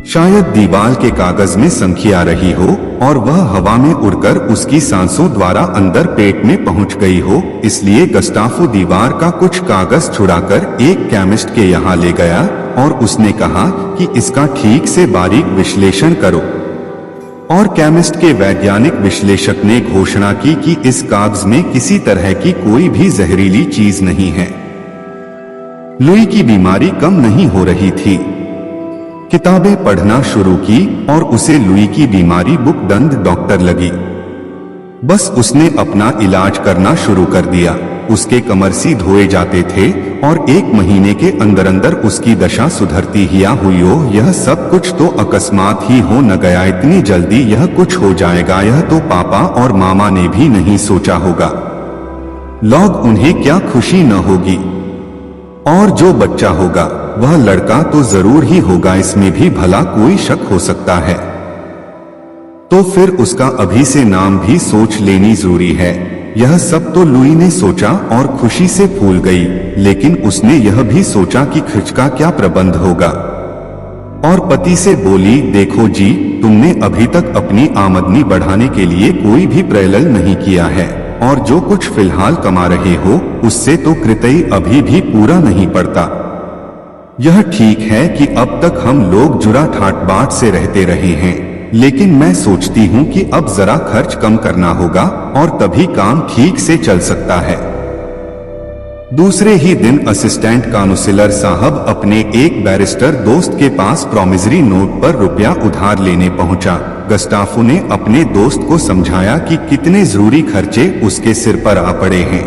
शायद दीवार के कागज में संख्या रही हो और वह हवा में उड़कर उसकी सांसों द्वारा अंदर पेट में पहुंच गई हो। इसलिए गस्टाफो दीवार का कुछ कागज छुड़ाकर एक केमिस्ट के यहाँ ले गया और उसने कहा कि इसका ठीक से बारीक विश्लेषण करो। और केमिस्ट के वैज्ञानिक विश्लेषक ने घोषणा की कि इस कागज में किसी तरह की कोई भी जहरीली चीज नहीं है। लुई की बीमारी कम नहीं हो रही थी। किताबें पढ़ना शुरू की और उसे लुई की बीमारी बुकदंद डॉक्टर लगी। बस उसने अपना इलाज करना शुरू कर दिया। उसके कमरसी धोए जाते थे और 1 महीने के अंदर अंदर उसकी दशा सुधरती ही हुई हो। यह सब कुछ तो अकस्मात ही हो न गया। इतनी जल्दी यह कुछ हो जाएगा, यह तो पापा और मामा ने भी नहीं सोचा होगा। लोग उन्हें क्या खुशी न होगी। और जो बच्चा होगा वह लड़का तो जरूर ही होगा, इसमें भी भला कोई शक हो सकता है। तो फिर उसका अभी से नाम भी सोच लेनी जरूरी है। यह सब तो लुई ने सोचा और खुशी से फूल गई, लेकिन उसने यह भी सोचा कि खर्च का क्या प्रबंध होगा। और पति से बोली, देखो जी, तुमने अभी तक अपनी आमदनी बढ़ाने के लिए कोई भी प्रयत्न नहीं किया है और जो कुछ फिलहाल कमा रहे हो उससे तो कृतई अभी भी पूरा नहीं पड़ता। यह ठीक है कि अब तक हम लोग जुड़ा ठाट बाट से रहते रहे हैं, लेकिन मैं सोचती हूँ कि अब जरा खर्च कम करना होगा और तभी काम ठीक से चल सकता है। दूसरे ही दिन असिस्टेंट काउंसलर साहब अपने एक बैरिस्टर दोस्त के पास प्रॉमिसरी नोट पर रुपया उधार लेने पहुंचा। गस्टाफो ने अपने दोस्त को समझाया कि कितने जरूरी खर्चे उसके सिर पर आ पड़े हैं।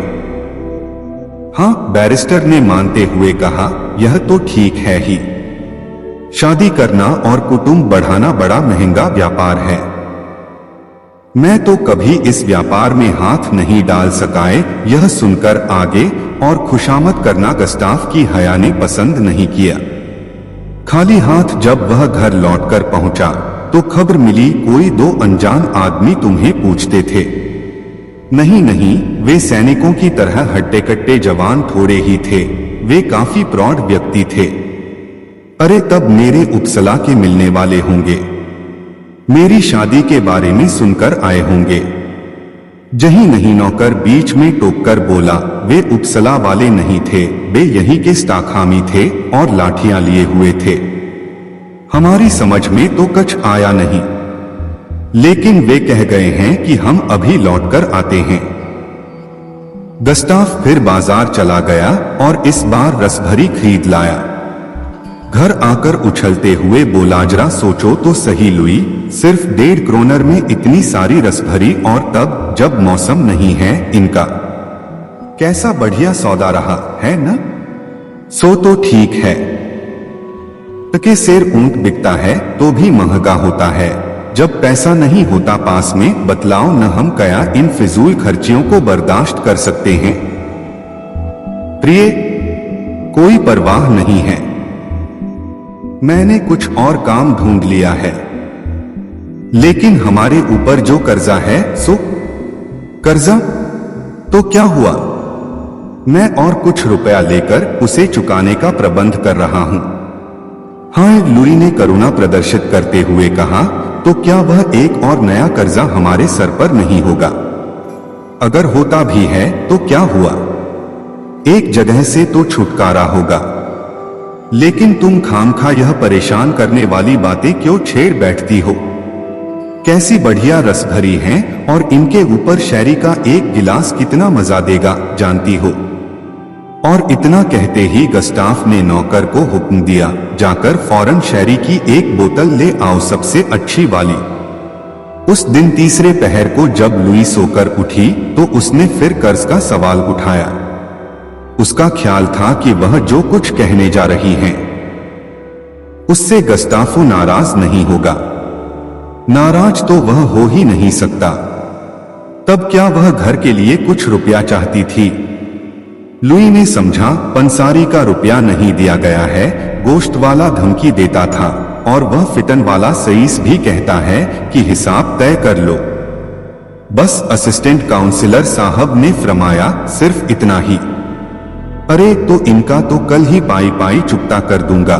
हाँ, बैरिस्टर ने मानते हुए कहा, यह तो ठीक है ही। शादी करना और कुटुंब बढ़ाना बड़ा महंगा व्यापार है। मैं तो कभी इस व्यापार में हाथ नहीं डाल सकाए। यह सुनकर आगे और खुशामद करना गस्ताफ की हया ने पसंद नहीं किया। खाली हाथ जब वह घर लौटकर पहुंचा तो खबर मिली कोई 2 अनजान आदमी तुम्हें पूछते थे। नहीं नहीं, वे सैनिकों की तरह हट्टे कट्टे जवान थोड़े ही थे, वे काफी प्रौढ़ व्यक्ति थे। अरे तब मेरे उपसला के मिलने वाले होंगे, मेरी शादी के बारे में सुनकर आए होंगे। जही नहीं नौकर बीच में टोककर बोला, वे उपसला वाले नहीं थे, वे यहीं के स्टाखामी थे और लाठियां लिए हुए थे। हमारी समझ में तो कुछ आया नहीं, लेकिन वे कह गए हैं कि हम अभी लौटकर आते हैं। गस्ताफ फिर बाजार चला गया और इस बार रसभरी खरीद लाया। घर आकर उछलते हुए बोला, जरा सोचो तो सही लुई, सिर्फ 1.5 क्रोनर में इतनी सारी रसभरी, और तब जब मौसम नहीं है इनका। कैसा बढ़िया सौदा रहा है न? सो तो ठीक है, टके सेर ऊंट बिकता है तो भी महंगा होता है। जब पैसा नहीं होता पास में, बतलाओ न हम क्या इन फिजूल खर्चियों को बर्दाश्त कर सकते हैं। प्रिय, कोई परवाह नहीं है, मैंने कुछ और काम ढूंढ लिया है। लेकिन हमारे ऊपर जो कर्जा है सो कर्जा तो क्या हुआ? मैं और कुछ रुपया लेकर उसे चुकाने का प्रबंध कर रहा हूं। हाँ, लुई ने करुणा प्रदर्शित करते हुए कहा, तो क्या वह एक और नया कर्जा हमारे सर पर नहीं होगा? अगर होता भी है तो क्या हुआ, एक जगह से तो छुटकारा होगा। लेकिन तुम खामखा यह परेशान करने वाली बातें क्यों छेड़ बैठती हो? कैसी बढ़िया रस भरी हैं, और इनके ऊपर शैरी का एक गिलास कितना मजा देगा जानती हो? और इतना कहते ही गस्ताफ ने नौकर को हुक्म दिया, जाकर फौरन शैरी की एक बोतल ले आओ, सबसे अच्छी वाली। उस दिन तीसरे पहर को जब लुई सोकर उठी तो उसने फिर कर्ज का सवाल उठाया। उसका ख्याल था कि वह जो कुछ कहने जा रही हैं उससे गस्ताफो नाराज नहीं होगा। नाराज तो वह हो ही नहीं सकता। तब क्या वह घर के लिए कुछ रुपया चाहती थी? लुई ने समझा, पंसारी का रुपया नहीं दिया गया है, गोश्त वाला धमकी देता था, और वह फिटन वाला सईस भी कहता है कि हिसाब तय कर लो। बस असिस्टेंट काउंसिलर साहब ने फरमाया, सिर्फ इतना ही। अरे तो इनका तो कल ही पाई पाई चुकता कर दूंगा,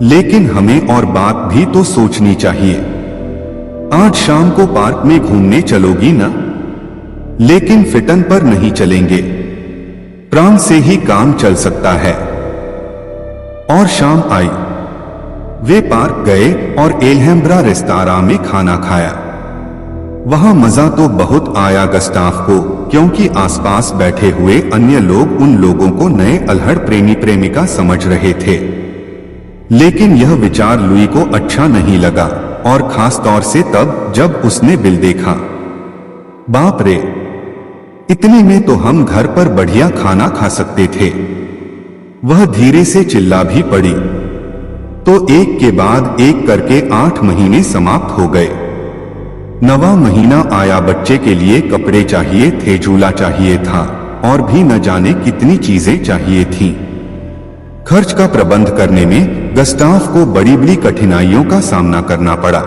लेकिन हमें और बात भी तो सोचनी चाहिए। आज शाम को पार्क में घूमने चलोगी ना? लेकिन फिटन पर नहीं चलेंगे, प्राण से ही काम चल सकता है। और शाम आई, वे पार्क गए और एल्हेम्ब्रा रेस्तरां में खाना खाया। वहां मजा तो बहुत आया गस्ताफ को, क्योंकि आसपास बैठे हुए अन्य लोग उन लोगों को नए अल्हड़ प्रेमी प्रेमिका समझ रहे थे। लेकिन यह विचार लुई को अच्छा नहीं लगा, और खास तौर से तब जब उसने बिल देखा। बाप रे, इतने में तो हम घर पर बढ़िया खाना खा सकते थे। वह धीरे से चिल्ला भी पड़ी। तो एक के बाद एक करके 8 महीने समाप्त हो गए। 9वां महीना आया, बच्चे के लिए कपड़े चाहिए थे, झूला चाहिए था, और भी न जाने कितनी चीजें चाहिए थीं। खर्च का प्रबंध करने में गस्ताफ को बड़ी बड़ी कठिनाइयों का सामना करना पड़ा।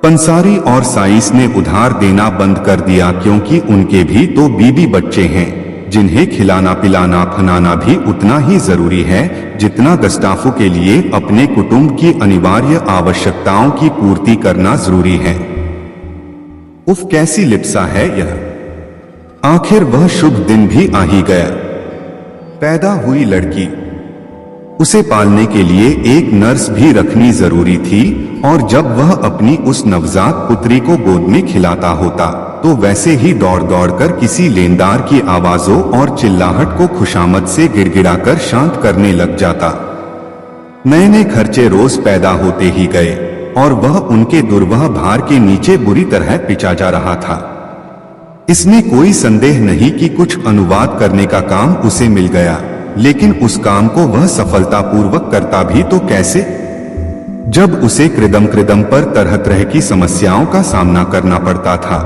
पंसारी और साइस ने उधार देना बंद कर दिया, क्योंकि उनके भी तो बीबी बच्चे हैं, जिन्हें खिलाना पिलाना फनाना भी उतना ही जरूरी है जितना गस्ताफो के लिए अपने कुटुंब की अनिवार्य आवश्यकताओं की पूर्ति करना जरूरी है। उफ, कैसी लिप्सा है यह। आखिर वह शुभ दिन भी आ ही गया। पैदा हुई लड़की, उसे पालने के लिए एक नर्स भी रखनी जरूरी थी, और जब वह अपनी उस नवजात पुत्री को गोद में खिलाता होता तो वैसे ही दौड़ दौड़कर किसी लेनदार की आवाजों और चिल्लाहट को खुशामद से गिड़गिड़ाकर शांत करने लग जाता। नए नए खर्चे रोज पैदा होते ही गए, और वह उनके दुर्वह भार के नीचे बुरी तरह पिचा जा रहा था। इसमें कोई संदेह नहीं कि कुछ अनुवाद करने का काम उसे मिल गया, लेकिन उस काम को वह सफलतापूर्वक करता भी तो कैसे, जब उसे कृदम कृदम पर तरह तरह की समस्याओं का सामना करना पड़ता था।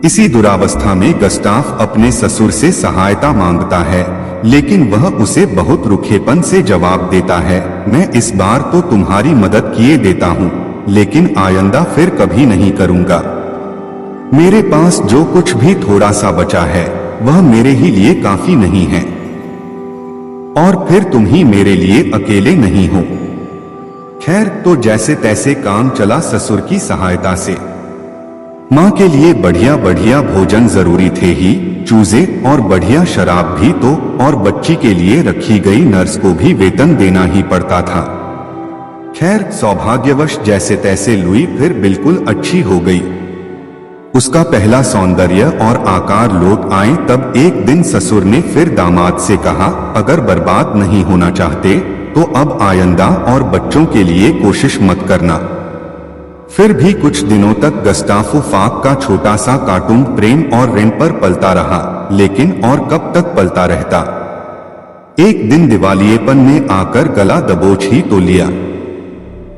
इसी दुरावस्था में गस्टाफ अपने ससुर से सहायता मांगता है, लेकिन वह उसे बहुत रुखेपन से जवाब देता है, मैं इस बार तो तुम्हारी मदद किए देता हूँ, लेकिन आइंदा फिर कभी नहीं करूँगा। मेरे पास जो कुछ भी थोड़ा सा बचा है वह मेरे ही लिए काफी नहीं है, और फिर तुम ही मेरे लिए अकेले नहीं हो। खैर, तो जैसे तैसे काम चला ससुर की सहायता से। माँ के लिए बढ़िया बढ़िया भोजन जरूरी थे ही, चूजे और बढ़िया शराब भी तो, और बच्ची के लिए रखी गई नर्स को भी वेतन देना ही पड़ता था। खैर, सौभाग्यवश जैसे तैसे लुई फिर बिल्कुल अच्छी हो गई। उसका पहला सौंदर्य और आकार लौट आए। तब एक दिन ससुर ने फिर दामाद से कहा, अगर बर्बाद नहीं होना चाहते तो अब आइंदा और बच्चों के लिए कोशिश मत करना। फिर भी कुछ दिनों तक गस्टाफो फाक का छोटा सा कार्टून प्रेम और ऋण पर पलता रहा, लेकिन और कब तक पलता रहता। एक दिन दिवालियेपन ने आकर गला दबोच ही तो लिया।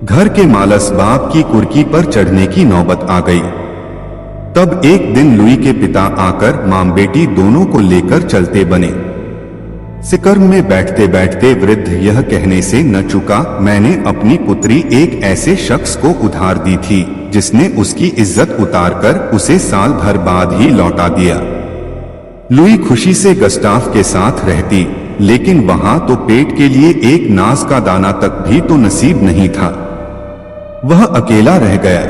घर के मालस बाप की कुर्की पर चढ़ने की नौबत आ गई। तब एक दिन लुई के पिता आकर मां बेटी दोनों को लेकर चलते बने। सिकर्म में बैठते बैठते वृद्ध यह कहने से न चुका, मैंने अपनी पुत्री एक ऐसे शख्स को उधार दी थी जिसने उसकी इज्जत उतारकर उसे साल भर बाद ही लौटा दिया। लुई खुशी से गस्टाफ के साथ रहती, लेकिन वहां तो पेट के लिए एक नाज का दाना तक भी तो नसीब नहीं था। वह अकेला रह गया।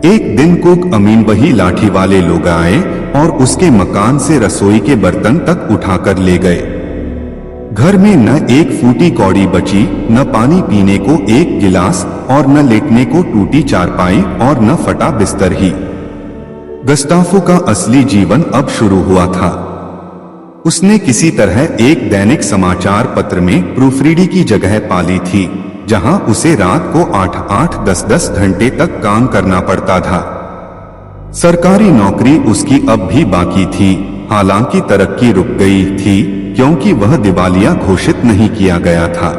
एक दिन कुक अमीन वही लाठी वाले लोग आए और उसके मकान से रसोई के बर्तन तक उठाकर ले गए। घर में न एक फूटी कौड़ी बची, न पानी पीने को एक गिलास, और न लेटने को टूटी चारपाई, और न फटा बिस्तर ही। गस्टाफो का असली जीवन अब शुरू हुआ था। उसने किसी तरह एक दैनिक समाचार पत्र में प्रूफरीडी की जगह पाली थी, जहां उसे रात को 8-8, 10-10 घंटे तक काम करना पड़ता था। सरकारी नौकरी उसकी अब भी बाकी थी, हालांकि तरक्की रुक गई थी क्योंकि वह दिवालिया घोषित नहीं किया गया था।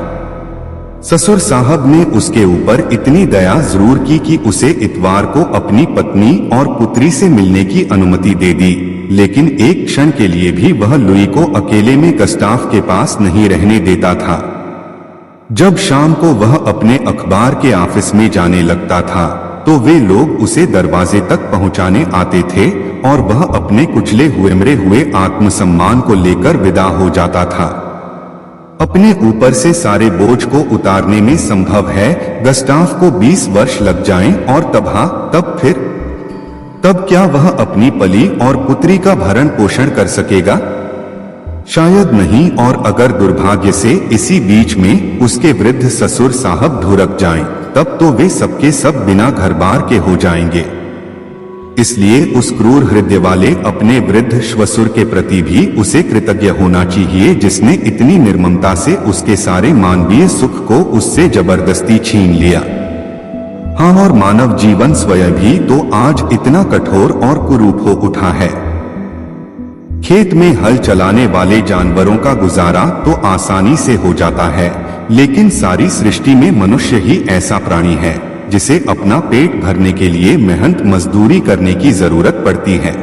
ससुर साहब ने उसके ऊपर इतनी दया जरूर की कि उसे इतवार को अपनी पत्नी और पुत्री से मिलने की अनुमति दे दी, लेकिन एक क्षण के लिए भी वह लुई को अकेले में गस्टाफ के पास नहीं रहने देता था। जब शाम को वह अपने अखबार के ऑफिस में जाने लगता था तो वे लोग उसे दरवाजे तक पहुंचाने आते थे और वह अपने कुचले हुए मरे हुए आत्मसम्मान को लेकर विदा हो जाता था। अपने ऊपर से सारे बोझ को उतारने में संभव है गस्टाफ को 20 वर्ष लग जाएं और तब क्या वह अपनी पली और पुत्री का भरण पोषण कर सकेगा? शायद नहीं, और अगर दुर्भाग्य से इसी बीच में उसके वृद्ध ससुर साहब ढुरक जाएं, तब तो वे सबके सब बिना घर बार के हो जाएंगे। इसलिए उस क्रूर हृदय वाले अपने वृद्ध श्वसुर के प्रति भी उसे कृतज्ञ होना चाहिए, जिसने इतनी निर्ममता से उसके सारे मानवीय सुख को उससे जबरदस्ती छीन लिया। हाँ, और मानव जीवन स्वयं भी तो आज इतना कठोर और कुरूप हो उठा है। खेत में हल चलाने वाले जानवरों का गुजारा तो आसानी से हो जाता है, लेकिन सारी सृष्टि में मनुष्य ही ऐसा प्राणी है जिसे अपना पेट भरने के लिए मेहनत मजदूरी करने की जरूरत पड़ती है।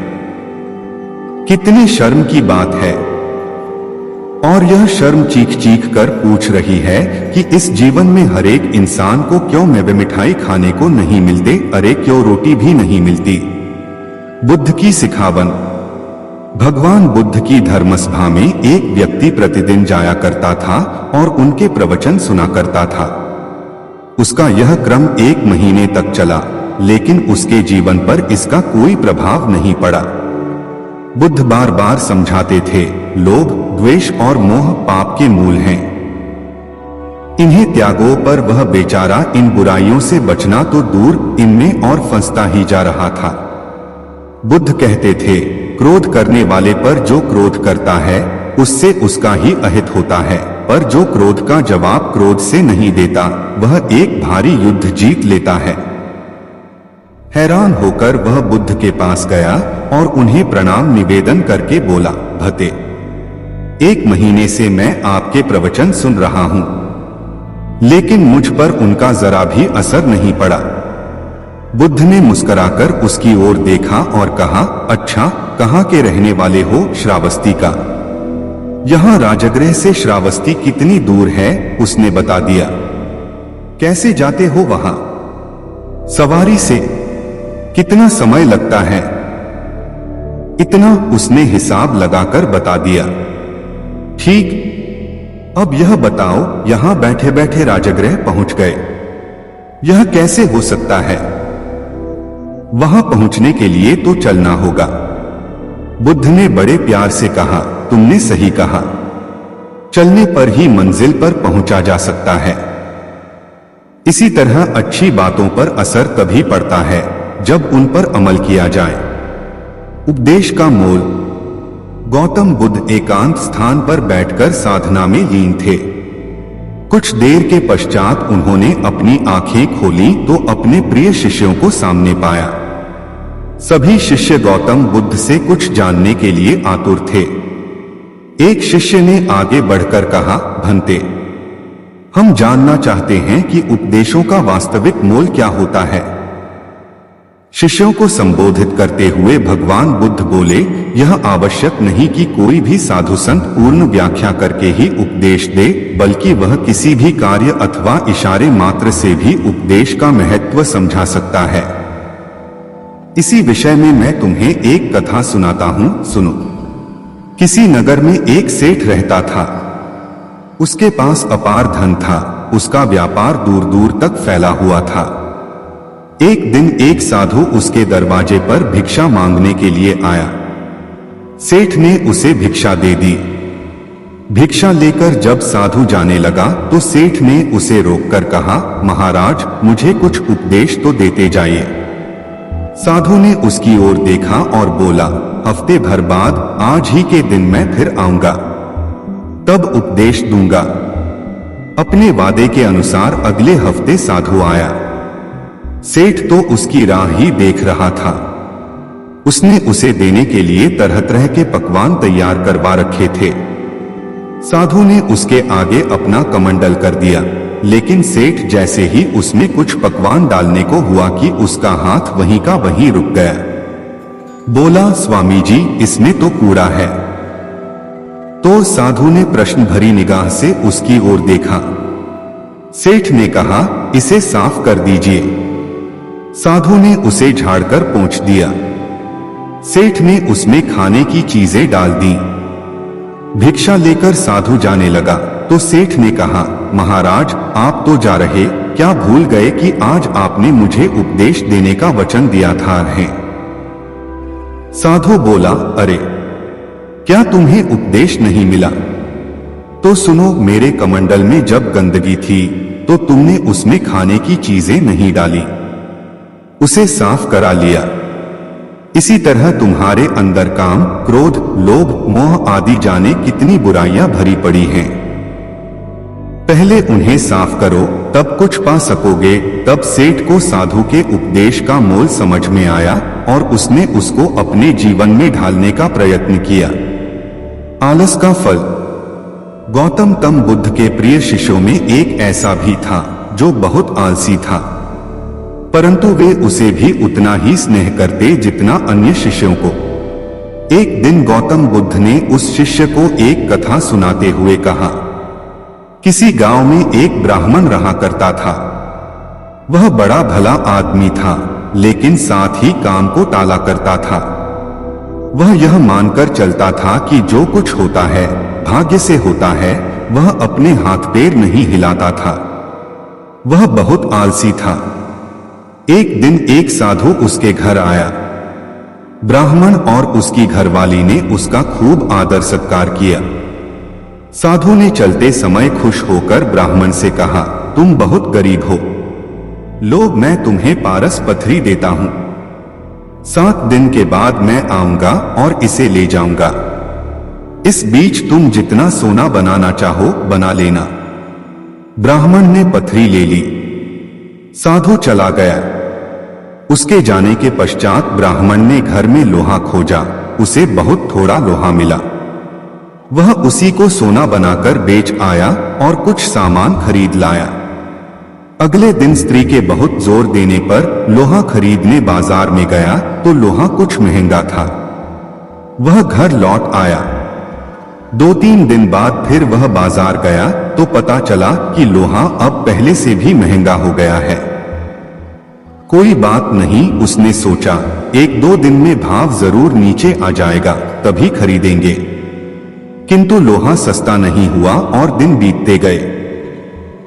कितनी शर्म की बात है। और यह शर्म चीख चीख कर पूछ रही है कि इस जीवन में हर एक इंसान को क्यों मेवे मिठाई खाने को नहीं मिलते, अरे क्यों रोटी भी नहीं मिलती। बुद्ध की सिखावन। भगवान बुद्ध की धर्मसभा में एक व्यक्ति प्रतिदिन जाया करता था और उनके प्रवचन सुना करता था। उसका यह क्रम 1 महीने तक चला, लेकिन उसके जीवन पर इसका कोई प्रभाव नहीं पड़ा। बुद्ध बार बार समझाते थे, लोभ, द्वेष और मोह पाप के मूल हैं। इन्हें त्यागो, पर वह बेचारा इन बुराइयों से बचना तो दूर, इनमें और फंसता ही जा रहा था। बुद्ध कहते थे, क्रोध करने वाले पर जो क्रोध करता है उससे उसका ही अहित होता है, पर जो क्रोध का जवाब क्रोध से नहीं देता वह एक भारी युद्ध जीत लेता है। हैरान होकर वह बुद्ध के पास गया और उन्हें प्रणाम निवेदन करके बोला, भते, 1 महीने से मैं आपके प्रवचन सुन रहा हूं, लेकिन मुझ पर उनका जरा भी असर नहीं पड़ा। बुद्ध ने मुस्कुराकर उसकी ओर देखा और कहा, अच्छा, कहाँ के रहने वाले हो? श्रावस्ती का। यहाँ राजगृह से श्रावस्ती कितनी दूर है? उसने बता दिया। कैसे जाते हो वहां? सवारी से। कितना समय लगता है? इतना, उसने हिसाब लगाकर बता दिया। ठीक, अब यह बताओ, यहां बैठे बैठे राजगृह पहुंच गए, यह कैसे हो सकता है? वहां पहुंचने के लिए तो चलना होगा। बुद्ध ने बड़े प्यार से कहा, तुमने सही कहा, चलने पर ही मंजिल पर पहुंचा जा सकता है। इसी तरह अच्छी बातों पर असर तभी पड़ता है जब उन पर अमल किया जाए। उपदेश का मोल। गौतम बुद्ध एकांत स्थान पर बैठकर साधना में लीन थे। कुछ देर के पश्चात उन्होंने अपनी आंखें खोली तो अपने प्रिय शिष्यों को सामने पाया। सभी शिष्य गौतम बुद्ध से कुछ जानने के लिए आतुर थे। एक शिष्य ने आगे बढ़कर कहा, भंते, हम जानना चाहते हैं कि उपदेशों का वास्तविक मोल क्या होता है। शिष्यों को संबोधित करते हुए भगवान बुद्ध बोले, यह आवश्यक नहीं कि कोई भी साधु संत पूर्ण व्याख्या करके ही उपदेश दे, बल्कि वह किसी भी कार्य अथवा इशारे मात्र से भी उपदेश का महत्व समझा सकता है। इसी विषय में मैं तुम्हें एक कथा सुनाता हूं, सुनो। किसी नगर में एक सेठ रहता था। उसके पास अपार धन था। उसका व्यापार दूर दूर तक फैला हुआ था। एक दिन एक साधु उसके दरवाजे पर भिक्षा मांगने के लिए आया। सेठ ने उसे भिक्षा दे दी। भिक्षा लेकर जब साधु जाने लगा तो सेठ ने उसे रोककर कहा, महाराज, मुझे कुछ उपदेश तो देते जाइए। साधु ने उसकी ओर देखा और बोला, हफ्ते भर बाद आज ही के दिन मैं फिर आऊंगा, तब उपदेश दूंगा। अपने वादे के अनुसार अगले हफ्ते साधु आया। सेठ तो उसकी राह ही देख रहा था। उसने उसे देने के लिए तरह तरह के पकवान तैयार करवा रखे थे। साधु ने उसके आगे अपना कमंडल कर दिया, लेकिन सेठ जैसे ही उसमें कुछ पकवान डालने को हुआ कि उसका हाथ वहीं का वहीं रुक गया। बोला, स्वामी जी, इसमें तो कूड़ा है। तो साधु ने प्रश्न भरी निगाह से उसकी ओर देखा। सेठ ने कहा, इसे साफ कर दीजिए। साधु ने उसे झाड़कर पोंछ दिया। सेठ ने उसमें खाने की चीजें डाल दी। भिक्षा लेकर साधु जाने लगा तो सेठ ने कहा, महाराज, आप तो जा रहे, क्या भूल गए कि आज आपने मुझे उपदेश देने का वचन दिया था? साधु बोला, अरे, क्या तुम्हें उपदेश नहीं मिला? तो सुनो, मेरे कमंडल में जब गंदगी थी तो तुमने उसमें खाने की चीजें नहीं डाली, उसे साफ करा लिया। इसी तरह तुम्हारे अंदर काम, क्रोध, लोभ, मोह आदि जाने कितनी बुराइयां भरी पड़ी हैं। पहले उन्हें साफ करो, तब कुछ पा सकोगे। तब सेठ को साधु के उपदेश का मोल समझ में आया और उसने उसको अपने जीवन में ढालने का प्रयत्न किया। आलस का फल। गौतम तम बुद्ध के प्रिय शिष्यों में एक ऐसा भी था जो बहुत आलसी था, परंतु वे उसे भी उतना ही स्नेह करते जितना अन्य शिष्यों को। एक दिन गौतम बुद्ध ने उस शिष्य को एक कथा सुनाते हुए कहा, किसी गांव में एक ब्राह्मण रहा करता था। वह बड़ा भला आदमी था, लेकिन साथ ही काम को टाला करता था। वह यह मानकर चलता था कि जो कुछ होता है भाग्य से होता है। वह अपने हाथ पैर नहीं हिलाता था। वह बहुत आलसी था। एक दिन एक साधु उसके घर आया। ब्राह्मण और उसकी घरवाली ने उसका खूब आदर सत्कार किया। साधु ने चलते समय खुश होकर ब्राह्मण से कहा, तुम बहुत गरीब हो, लो, मैं तुम्हें पारस पथरी देता हूं। 7 दिन के बाद मैं आऊंगा और इसे ले जाऊंगा। इस बीच तुम जितना सोना बनाना चाहो बना लेना। ब्राह्मण ने पथरी ले ली। साधु चला गया। उसके जाने के पश्चात ब्राह्मण ने घर में लोहा खोजा। उसे बहुत थोड़ा लोहा मिला। वह उसी को सोना बनाकर बेच आया और कुछ सामान खरीद लाया। अगले दिन स्त्री के बहुत जोर देने पर लोहा खरीदने बाजार में गया तो लोहा कुछ महंगा था। वह घर लौट आया। 2-3 दिन बाद फिर वह बाजार गया तो पता चला कि लोहा अब पहले से भी महंगा हो गया है। कोई बात नहीं, उसने सोचा 1-2 दिन में भाव जरूर नीचे आ जाएगा, तभी खरीदेंगे। किंतु लोहा सस्ता नहीं हुआ और दिन बीतते गए।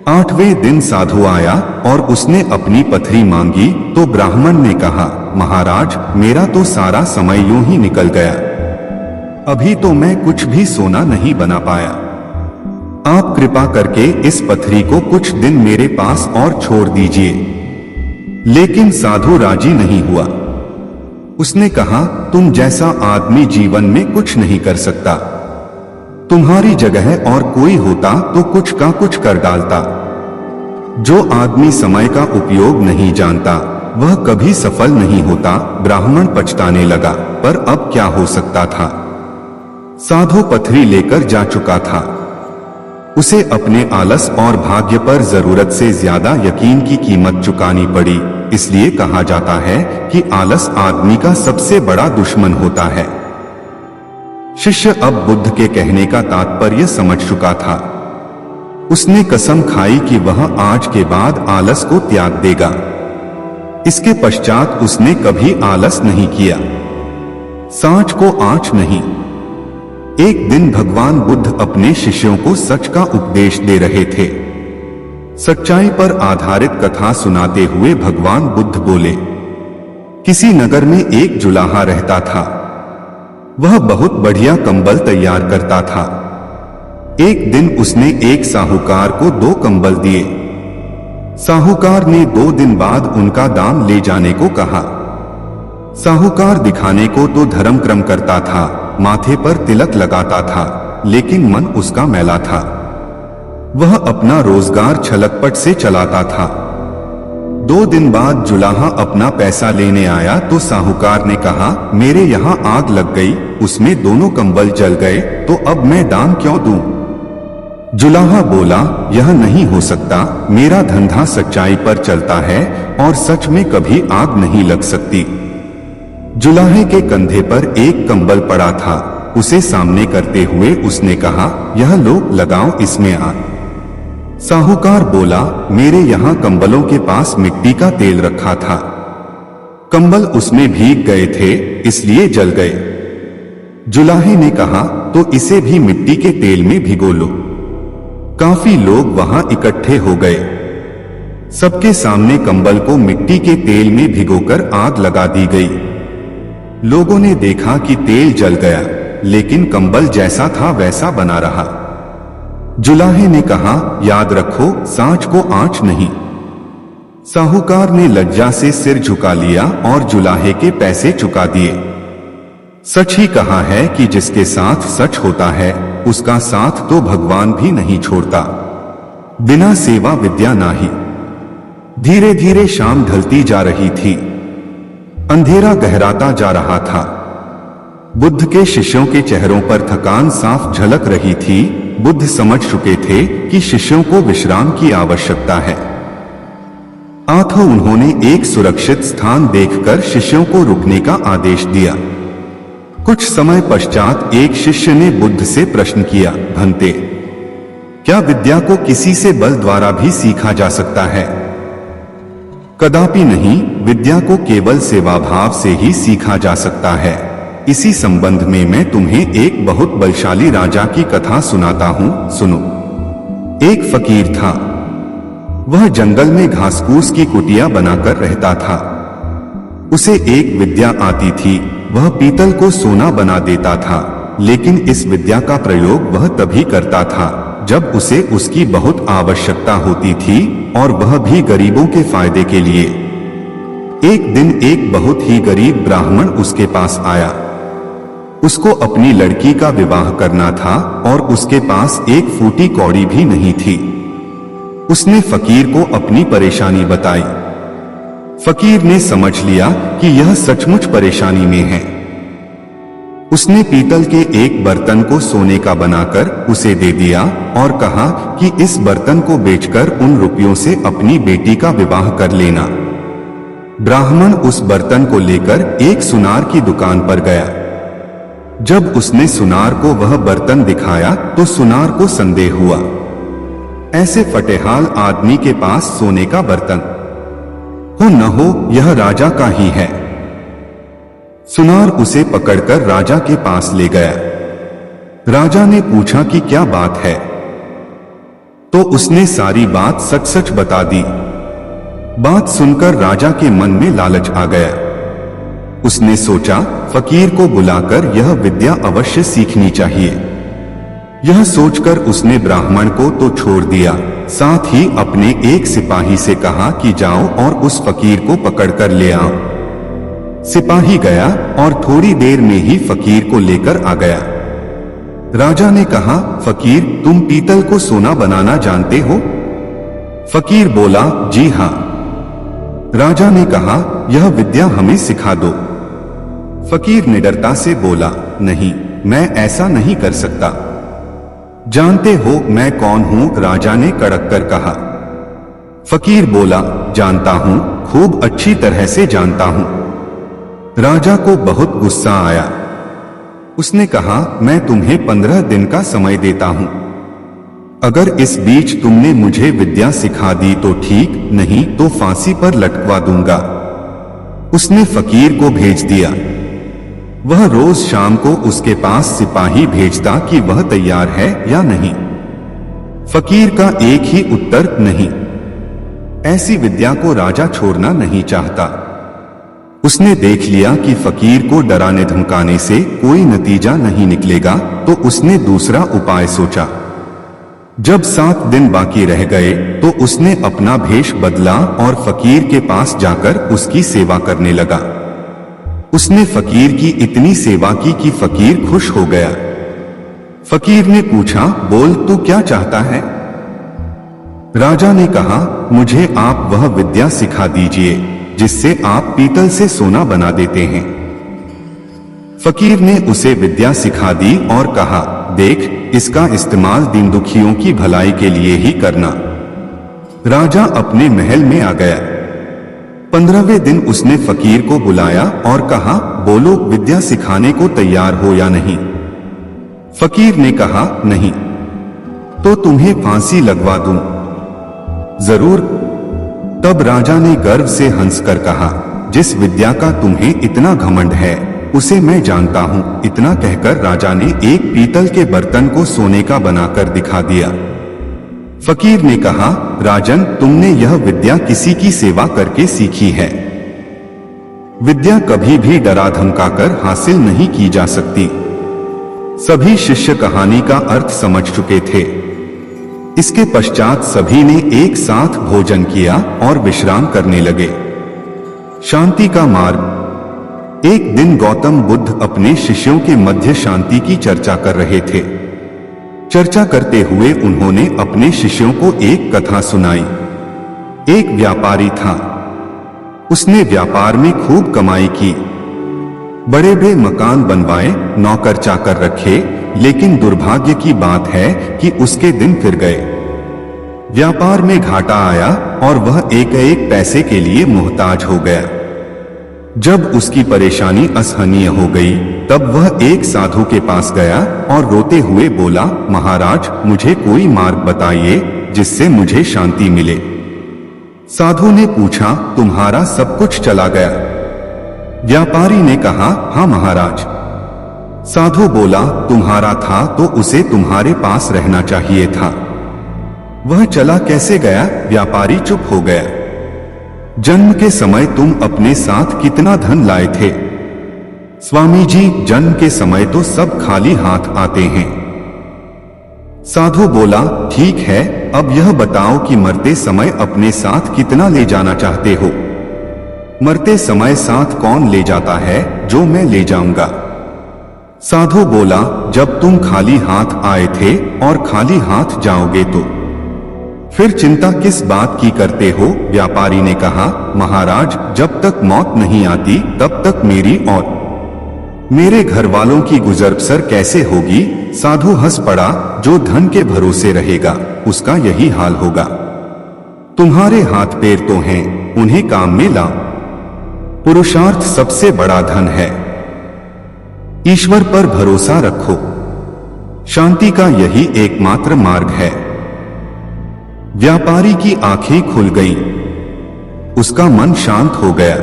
8वें दिन साधु आया और उसने अपनी पथरी मांगी तो ब्राह्मण ने कहा, महाराज मेरा तो सारा समय यूं ही निकल गया, अभी तो मैं कुछ भी सोना नहीं बना पाया। आप कृपा करके इस पथरी को कुछ दिन मेरे पास और छोड़ दीजिए। लेकिन साधु राजी नहीं हुआ। उसने कहा, तुम जैसा आदमी जीवन में कुछ नहीं कर सकता। तुम्हारी जगह और कोई होता तो कुछ का कुछ कर डालता। जो आदमी समय का उपयोग नहीं जानता वह कभी सफल नहीं होता। ब्राह्मण पछताने लगा, पर अब क्या हो सकता था। साधु पथरी लेकर जा चुका था। उसे अपने आलस और भाग्य पर जरूरत से ज्यादा यकीन की कीमत चुकानी पड़ी। इसलिए कहा जाता है कि आलस आदमी का सबसे बड़ा दुश्मन होता है। शिष्य अब बुद्ध के कहने का तात्पर्य समझ चुका था। उसने कसम खाई कि वह आज के बाद आलस को त्याग देगा। इसके पश्चात उसने कभी आलस नहीं किया। सांच को आंच नहीं। एक दिन भगवान बुद्ध अपने शिष्यों को सच का उपदेश दे रहे थे। सच्चाई पर आधारित कथा सुनाते हुए भगवान बुद्ध बोले, किसी नगर में एक जुलाहा रहता था। वह बहुत बढ़िया कंबल तैयार करता था। एक दिन उसने एक साहूकार को 2 कंबल दिए। साहूकार ने 2 दिन बाद उनका दाम ले जाने को कहा। साहूकार दिखाने को तो धर्म क्रम करता था, माथे पर तिलक लगाता था, लेकिन मन उसका मैला था। वह अपना रोजगार छलकपट से चलाता था। 2 दिन बाद जुलाहा अपना पैसा लेने आया तो साहूकार ने कहा, मेरे यहाँ आग लग गई, उसमें दोनों कंबल जल गए, तो अब मैं दाम क्यों दूं? जुलाहा बोला, यह नहीं हो सकता, मेरा धंधा सच्चाई पर चलता है और सच में कभी आग नहीं लग सकती। जुलाहे के कंधे पर एक कंबल पड़ा था। उसे सामने करते हुए उसने कहा, यह लो, लगाओ इसमें आग। साहूकार बोला, मेरे यहाँ कंबलों के पास मिट्टी का तेल रखा था। कंबल उसमें भीग गए थे, इसलिए जल गए। जुलाहे ने कहा, तो इसे भी मिट्टी के तेल में भिगो लो। काफी लोग वहां इकट्ठे हो गए। सबके सामने कंबल को मिट्टी के तेल में भिगोकर आग लगा दी गई। लोगों ने देखा कि तेल जल गया, लेकिन कंबल जैसा था वैसा बना रहा। जुलाहे ने कहा, याद रखो, सांच को आंच नहीं। साहूकार ने लज्जा से सिर झुका लिया और जुलाहे के पैसे चुका दिए। सच ही कहा है कि जिसके साथ सच होता है उसका साथ तो भगवान भी नहीं छोड़ता। बिना सेवा विद्या नाही। धीरे धीरे शाम ढलती जा रही थी। अंधेरा गहराता जा रहा था। बुद्ध के शिष्यों के चेहरों पर थकान साफ झलक रही थी। बुद्ध समझ चुके थे कि शिष्यों को विश्राम की आवश्यकता है। अतः उन्होंने एक सुरक्षित स्थान देखकर शिष्यों को रुकने का आदेश दिया। कुछ समय पश्चात एक शिष्य ने बुद्ध से प्रश्न किया, भंते, क्या विद्या को किसी से बल द्वारा भी सीखा जा सकता है? कदापि नहीं, विद्या को केवल सेवाभाव से ही सीखा जा सकता है। इसी संबंध में मैं तुम्हें एक बहुत बलशाली राजा की कथा सुनाता हूं, सुनो। एक फकीर था। वह जंगल में घासफूस की कुटिया बनाकर रहता था। उसे एक विद्या आती थी। वह पीतल को सोना बना देता था, लेकिन इस विद्या का प्रयोग वह तभी करता था जब उसे उसकी बहुत आवश्यकता होती थी, और वह भी गरीबों के फायदे के लिए। एक दिन एक बहुत ही गरीब ब्राह्मण उसके पास आया। उसको अपनी लड़की का विवाह करना था और उसके पास एक फूटी कौड़ी भी नहीं थी। उसने फकीर को अपनी परेशानी बताई। फकीर ने समझ लिया कि यह सचमुच परेशानी में है। उसने पीतल के एक बर्तन को सोने का बनाकर उसे दे दिया और कहा कि इस बर्तन को बेचकर उन रुपयों से अपनी बेटी का विवाह कर लेना। ब्राह्मण उस बर्तन को लेकर एक सुनार की दुकान पर गया। जब उसने सुनार को वह बर्तन दिखाया तो सुनार को संदेह हुआ, ऐसे फटेहाल आदमी के पास सोने का बर्तन हो न हो, यह राजा का ही है। सुनार उसे पकड़कर राजा के पास ले गया। राजा ने पूछा कि क्या बात है, तो उसने सारी बात सच सच बता दी। बात सुनकर राजा के मन में लालच आ गया। उसने सोचा फकीर को बुलाकर यह विद्या अवश्य सीखनी चाहिए। यह सोचकर उसने ब्राह्मण को तो छोड़ दिया, साथ ही अपने एक सिपाही से कहा कि जाओ और उस फकीर को पकड़कर ले आओ। सिपाही गया और थोड़ी देर में ही फकीर को लेकर आ गया। राजा ने कहा, फकीर तुम पीतल को सोना बनाना जानते हो? फकीर बोला, जी हाँ। राजा ने कहा, यह विद्या हमें सिखा दो। फकीर निडरता से बोला, नहीं, मैं ऐसा नहीं कर सकता। जानते हो मैं कौन हूं? राजा ने कड़क कर कहा। फकीर बोला, जानता हूं, खूब अच्छी तरह से जानता हूं। राजा को बहुत गुस्सा आया। उसने कहा, मैं तुम्हें 15 दिन का समय देता हूं। अगर इस बीच तुमने मुझे विद्या सिखा दी तो ठीक, नहीं तो फांसी पर लटकवा दूंगा। उसने फकीर को भेज दिया। वह रोज शाम को उसके पास सिपाही भेजता कि वह तैयार है या नहीं। फकीर का एक ही उत्तर, नहीं। ऐसी विद्या को राजा छोड़ना नहीं चाहता। उसने देख लिया कि फकीर को डराने धमकाने से कोई नतीजा नहीं निकलेगा, तो उसने दूसरा उपाय सोचा। जब 7 दिन बाकी रह गए तो उसने अपना भेष बदला और फकीर के पास जाकर उसकी सेवा करने लगा। उसने फकीर की इतनी सेवा की कि फकीर खुश हो गया। फकीर ने पूछा, बोल तू क्या चाहता है? राजा ने कहा, मुझे आप वह विद्या सिखा दीजिए जिससे आप पीतल से सोना बना देते हैं। फकीर ने उसे विद्या सिखा दी और कहा, देख, इसका इस्तेमाल दीन दुखियों की भलाई के लिए ही करना। राजा अपने महल में आ गया। 15वें दिन उसने फकीर को बुलाया और कहा, बोलो विद्या सिखाने को तैयार हो या नहीं? फकीर ने कहा, नहीं। तो तुम्हें फांसी लगवा दूं? जरूर। तब राजा ने गर्व से हंसकर कहा, जिस विद्या का तुम्हें इतना घमंड है उसे मैं जानता हूं। इतना कहकर राजा ने एक पीतल के बर्तन को सोने का बनाकर दिखा दिया। फकीर ने कहा, राजन, तुमने यह विद्या किसी की सेवा करके सीखी है। विद्या कभी भी डरा धमकाकर हासिल नहीं की जा सकती। सभी शिष्य कहानी का अर्थ समझ चुके थे। इसके पश्चात सभी ने एक साथ भोजन किया और विश्राम करने लगे। शांति का मार्ग। एक दिन गौतम बुद्ध अपने शिष्यों के मध्य शांति की चर्चा कर रहे थे। चर्चा करते हुए उन्होंने अपने शिष्यों को एक कथा सुनाई। एक व्यापारी था। उसने व्यापार में खूब कमाई की, बड़े बड़े मकान बनवाए, नौकर चाकर रखे, लेकिन दुर्भाग्य की बात है कि उसके दिन फिर गए। व्यापार में घाटा आया और वह एक एक पैसे के लिए मुहताज हो गया। जब उसकी परेशानी असहनीय हो गई तब वह एक साधु के पास गया और रोते हुए बोला, महाराज, मुझे कोई मार्ग बताइए जिससे मुझे शांति मिले। साधु ने पूछा, तुम्हारा सब कुछ चला गया? व्यापारी ने कहा, हाँ महाराज। साधु बोला, तुम्हारा था तो उसे तुम्हारे पास रहना चाहिए था। वह चला कैसे गया? व्यापारी चुप हो गया। जन्म के समय तुम अपने साथ कितना धन लाए थे? स्वामी जी, जन्म के समय तो सब खाली हाथ आते हैं। साधु बोला, ठीक है, अब यह बताओ कि मरते समय अपने साथ कितना ले जाना चाहते हो? मरते समय साथ कौन ले जाता है? जो मैं ले जाऊंगा। साधु बोला, जब तुम खाली हाथ आए थे और खाली हाथ जाओगे तो फिर चिंता किस बात की करते हो? व्यापारी ने कहा, महाराज, जब तक मौत नहीं आती तब तक मेरी और मेरे घर वालों की गुजर बसर कैसे होगी? साधु हंस पड़ा। जो धन के भरोसे रहेगा उसका यही हाल होगा। तुम्हारे हाथ पैर तो हैं, उन्हें काम में लाओ। पुरुषार्थ सबसे बड़ा धन है। ईश्वर पर भरोसा रखो। शांति का यही एकमात्र मार्ग है। व्यापारी की आंखें खुल गईं। उसका मन शांत हो गया।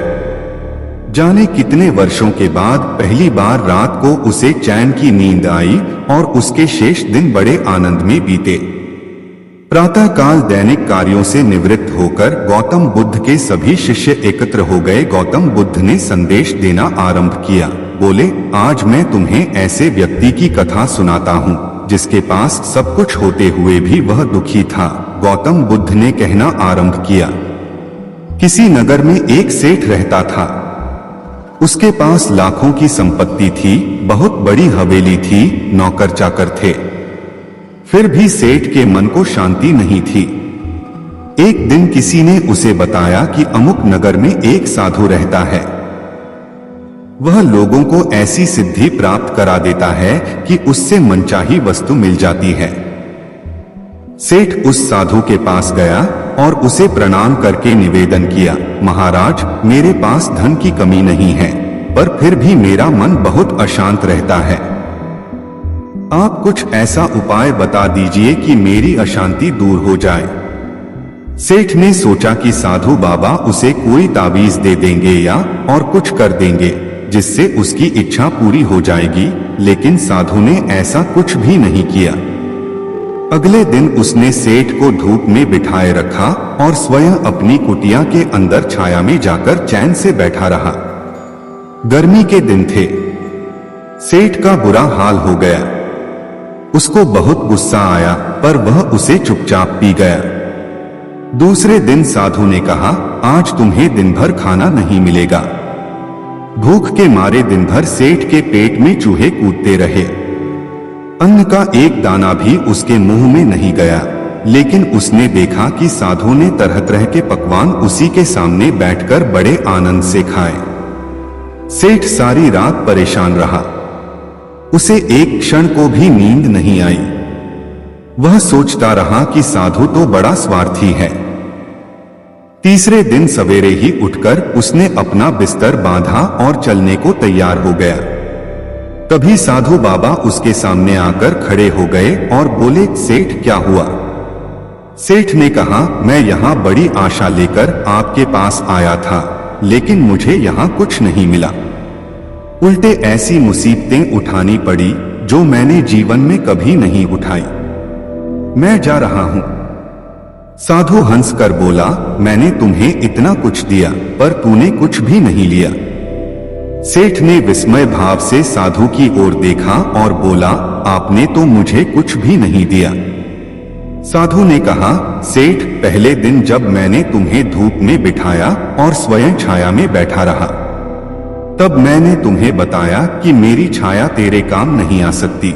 जाने कितने वर्षों के बाद पहली बार रात को उसे चैन की नींद आई और उसके शेष दिन बड़े आनंद में बीते। प्रातःकाल दैनिक कार्यों से निवृत्त होकर गौतम बुद्ध के सभी शिष्य एकत्र हो गए। गौतम बुद्ध ने संदेश देना आरंभ किया। बोले, आज मैं तुम्हें ऐसे व्यक्ति की कथा सुनाता हूँ जिसके पास सब कुछ होते हुए भी वह दुखी था। गौतम बुद्ध ने कहना आरंभ किया। किसी नगर में एक सेठ रहता था। उसके पास लाखों की संपत्ति थी, बहुत बड़ी हवेली थी, नौकर चाकर थे। फिर भी सेठ के मन को शांति नहीं थी। एक दिन किसी ने उसे बताया कि अमुक नगर में एक साधु रहता है। वह लोगों को ऐसी सिद्धि प्राप्त करा देता है कि उससे मनचाही वस्तु मिल जाती है। सेठ उस साधु के पास गया और उसे प्रणाम करके निवेदन किया, महाराज, मेरे पास धन की कमी नहीं है, पर फिर भी मेरा मन बहुत अशांत रहता है। आप कुछ ऐसा उपाय बता दीजिए कि मेरी अशांति दूर हो जाए। सेठ ने सोचा कि साधु बाबा उसे कोई ताबीज दे देंगे या और कुछ कर देंगे जिससे उसकी इच्छा पूरी हो जाएगी, लेकिन साधु ने ऐसा कुछ भी नहीं किया। अगले दिन उसने सेठ को धूप में बिठाए रखा और स्वयं अपनी कुटिया के अंदर छाया में जाकर चैन से बैठा रहा। गर्मी के दिन थे। सेठ का बुरा हाल हो गया। उसको बहुत गुस्सा आया, पर वह उसे चुपचाप पी गया। दूसरे दिन साधु ने कहा, आज तुम्हें दिन भर खाना नहीं मिलेगा। भूख के मारे दिन भर सेठ के पेट में चूहे कूदते रहे। अन्न का एक दाना भी उसके मुंह में नहीं गया, लेकिन उसने देखा कि साधु ने तरह तरह के पकवान उसी के सामने बैठकर बड़े आनंद से खाए। सेठ सारी रात परेशान रहा। उसे एक क्षण को भी नींद नहीं आई। वह सोचता रहा कि साधु तो बड़ा स्वार्थी है। तीसरे दिन सवेरे ही उठकर उसने अपना बिस्तर बांधा और चलने को तैयार हो गया। तभी साधु बाबा उसके सामने आकर खड़े हो गए और बोले, सेठ क्या हुआ? सेठ ने कहा, मैं यहाँ बड़ी आशा लेकर आपके पास आया था, लेकिन मुझे यहाँ कुछ नहीं मिला। उल्टे ऐसी मुसीबतें उठानी पड़ी जो मैंने जीवन में कभी नहीं उठाई। मैं जा रहा हूँ। साधु हंसकर बोला, मैंने तुम्हें इतना कुछ दिया, पर तूने कुछ भी नहीं लिया। सेठ ने विस्मय भाव से साधु की ओर देखा और बोला, आपने तो मुझे कुछ भी नहीं दिया। साधु ने कहा, सेठ, पहले दिन जब मैंने तुम्हें धूप में बिठाया और स्वयं छाया में बैठा रहा, तब मैंने तुम्हें बताया कि मेरी छाया तेरे काम नहीं आ सकती।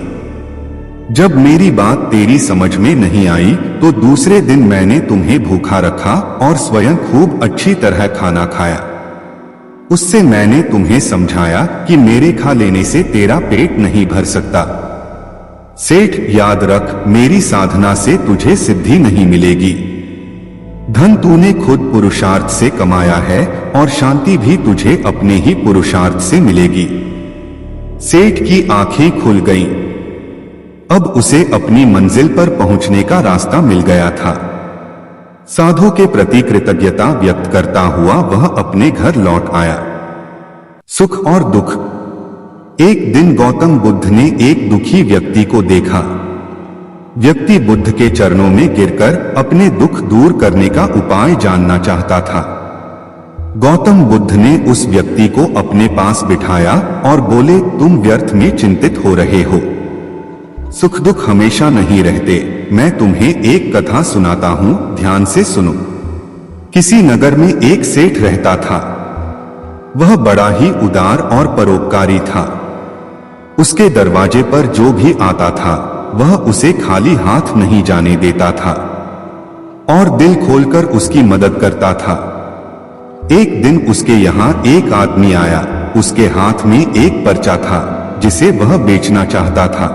जब मेरी बात तेरी समझ में नहीं आई तो दूसरे दिन मैंने तुम्हें भूखा रखा और स्वयं खूब अच्छी तरह खाना खाया। उससे मैंने तुम्हें समझाया कि मेरे खा लेने से तेरा पेट नहीं भर सकता। सेठ, याद रख, मेरी साधना से तुझे सिद्धि नहीं मिलेगी। धन तूने खुद पुरुषार्थ से कमाया है और शांति भी तुझे अपने ही पुरुषार्थ से मिलेगी। सेठ की आंखें खुल गईं। अब उसे अपनी मंजिल पर पहुंचने का रास्ता मिल गया था। साधु के प्रति कृतज्ञता व्यक्त करता हुआ वह अपने घर लौट आया। सुख और दुख। एक दिन गौतम बुद्ध ने एक दुखी व्यक्ति को देखा। व्यक्ति बुद्ध के चरणों में गिरकर अपने दुख दूर करने का उपाय जानना चाहता था। गौतम बुद्ध ने उस व्यक्ति को अपने पास बिठाया और बोले, तुम व्यर्थ में चिंतित हो रहे हो। सुख दुख हमेशा नहीं रहते। मैं तुम्हें एक कथा सुनाता हूं, ध्यान से सुनो। किसी नगर में एक सेठ रहता था। वह बड़ा ही उदार और परोपकारी था। उसके दरवाजे पर जो भी आता था वह उसे खाली हाथ नहीं जाने देता था और दिल खोलकर उसकी मदद करता था। एक दिन उसके यहाँ एक आदमी आया। उसके हाथ में एक पर्चा था जिसे वह बेचना चाहता था।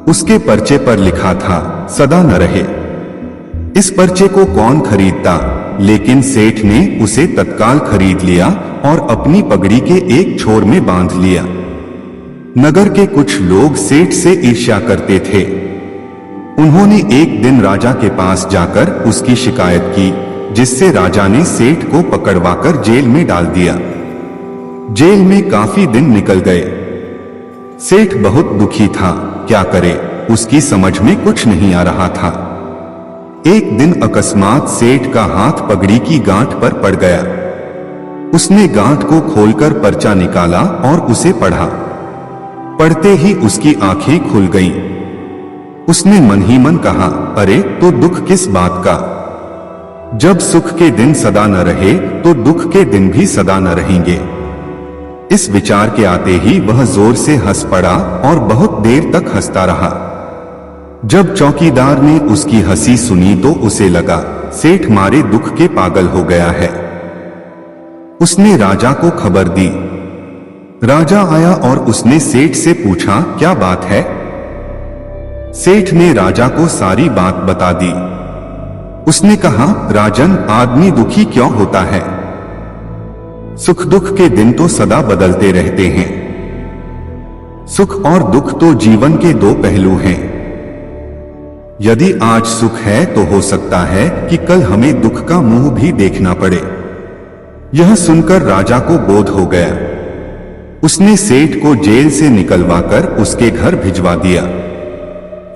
उसके पर्चे पर लिखा था, सदा न रहे। इस पर्चे को कौन खरीदता, लेकिन सेठ ने उसे तत्काल खरीद लिया और अपनी पगड़ी के एक छोर में बांध लिया। नगर के कुछ लोग सेठ से ईर्ष्या करते थे। उन्होंने एक दिन राजा के पास जाकर उसकी शिकायत की, जिससे राजा ने सेठ को पकड़वाकर जेल में डाल दिया। जेल में काफी दिन निकल गए। सेठ बहुत दुखी था, क्या करे, उसकी समझ में कुछ नहीं आ रहा था। एक दिन अकस्मात सेठ का हाथ पगड़ी की गांठ पर पड़ गया। उसने गांठ को खोलकर पर्चा निकाला और उसे पढ़ा। पढ़ते ही उसकी आंखें खुल गईं। उसने मन ही मन कहा, अरे तो दुख किस बात का? जब सुख के दिन सदा न रहे तो दुख के दिन भी सदा न रहेंगे। इस विचार के आते ही वह जोर से हंस पड़ा और बहुत देर तक हंसता रहा। जब चौकीदार ने उसकी हंसी सुनी तो उसे लगा, सेठ मारे दुख के पागल हो गया है। उसने राजा को खबर दी। राजा आया और उसने सेठ से पूछा, क्या बात है? सेठ ने राजा को सारी बात बता दी। उसने कहा, राजन, आदमी दुखी क्यों होता है? सुख दुख के दिन तो सदा बदलते रहते हैं। सुख और दुख तो जीवन के दो पहलू हैं। यदि आज सुख है तो हो सकता है कि कल हमें दुख का मुंह भी देखना पड़े। यह सुनकर राजा को बोध हो गया। उसने सेठ को जेल से निकलवाकर उसके घर भिजवा दिया।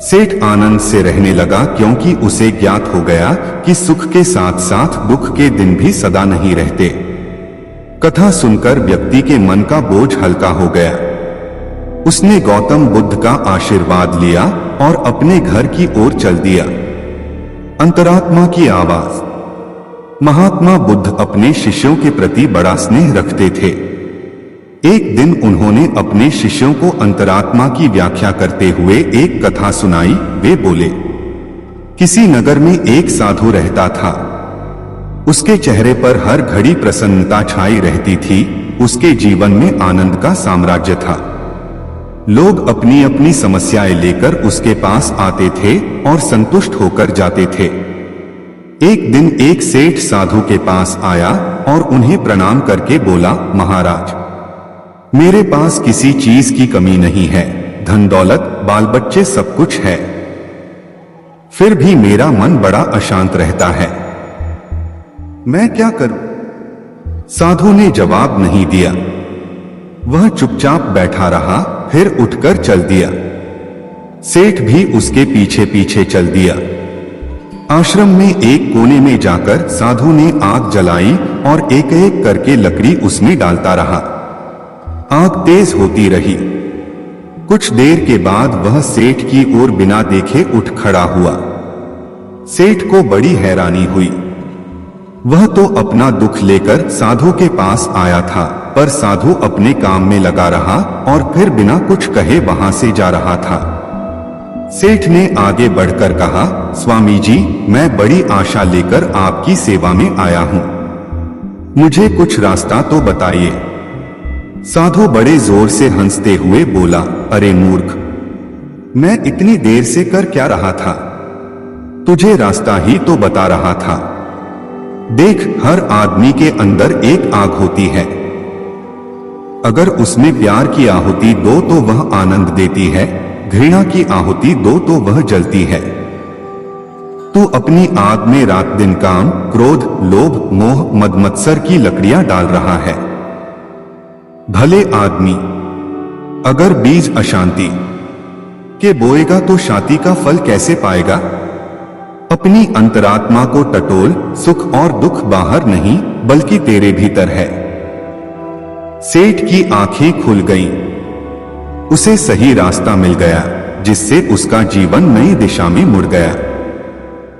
सेठ आनंद से रहने लगा, क्योंकि उसे ज्ञात हो गया कि सुख के साथ साथ दुख के दिन भी सदा नहीं रहते। कथा सुनकर व्यक्ति के मन का बोझ हल्का हो गया। उसने गौतम बुद्ध का आशीर्वाद लिया और अपने घर की ओर चल दिया। अंतरात्मा की आवाज। महात्मा बुद्ध अपने शिष्यों के प्रति बड़ा स्नेह रखते थे। एक दिन उन्होंने अपने शिष्यों को अंतरात्मा की व्याख्या करते हुए एक कथा सुनाई। वे बोले, किसी नगर में एक साधु रहता था। उसके चेहरे पर हर घड़ी प्रसन्नता छाई रहती थी। उसके जीवन में आनंद का साम्राज्य था। लोग अपनी अपनी समस्याएं लेकर उसके पास आते थे और संतुष्ट होकर जाते थे। एक दिन एक सेठ साधु के पास आया और उन्हें प्रणाम करके बोला, महाराज, मेरे पास किसी चीज की कमी नहीं है, धन दौलत बाल बच्चे सब कुछ है, फिर भी मेरा मन बड़ा अशांत रहता है। मैं क्या करूं? साधु ने जवाब नहीं दिया। वह चुपचाप बैठा रहा, फिर उठकर चल दिया। सेठ भी उसके पीछे पीछे चल दिया। आश्रम में एक कोने में जाकर साधु ने आग जलाई और एक एक करके लकड़ी उसमें डालता रहा। आग तेज होती रही। कुछ देर के बाद वह सेठ की ओर बिना देखे उठ खड़ा हुआ। सेठ को बड़ी हैरानी हुई। वह तो अपना दुख लेकर साधु के पास आया था, पर साधु अपने काम में लगा रहा और फिर बिना कुछ कहे वहां से जा रहा था। सेठ ने आगे बढ़कर कहा, स्वामी जी, मैं बड़ी आशा लेकर आपकी सेवा में आया हूं। मुझे कुछ रास्ता तो बताइए। साधु बड़े जोर से हंसते हुए बोला, अरे मूर्ख, मैं इतनी देर से कर क्या रहा था? तुझे रास्ता ही तो बता रहा था। देख, हर आदमी के अंदर एक आग होती है। अगर उसमें प्यार की आहुति दो तो वह आनंद देती है, घृणा की आहुति दो तो वह जलती है। तू अपनी आग में रात दिन काम, क्रोध, लोभ, मोह, मद मत्सर की लकड़ियां डाल रहा है। भले आदमी अगर बीज अशांति के बोएगा तो शांति का फल कैसे पाएगा? अपनी अंतरात्मा को टटोल, सुख और दुख बाहर नहीं बल्कि तेरे भीतर है। सेठ की आंखें खुल गईं। उसे सही रास्ता मिल गया, जिससे उसका जीवन नई दिशा में मुड़ गया।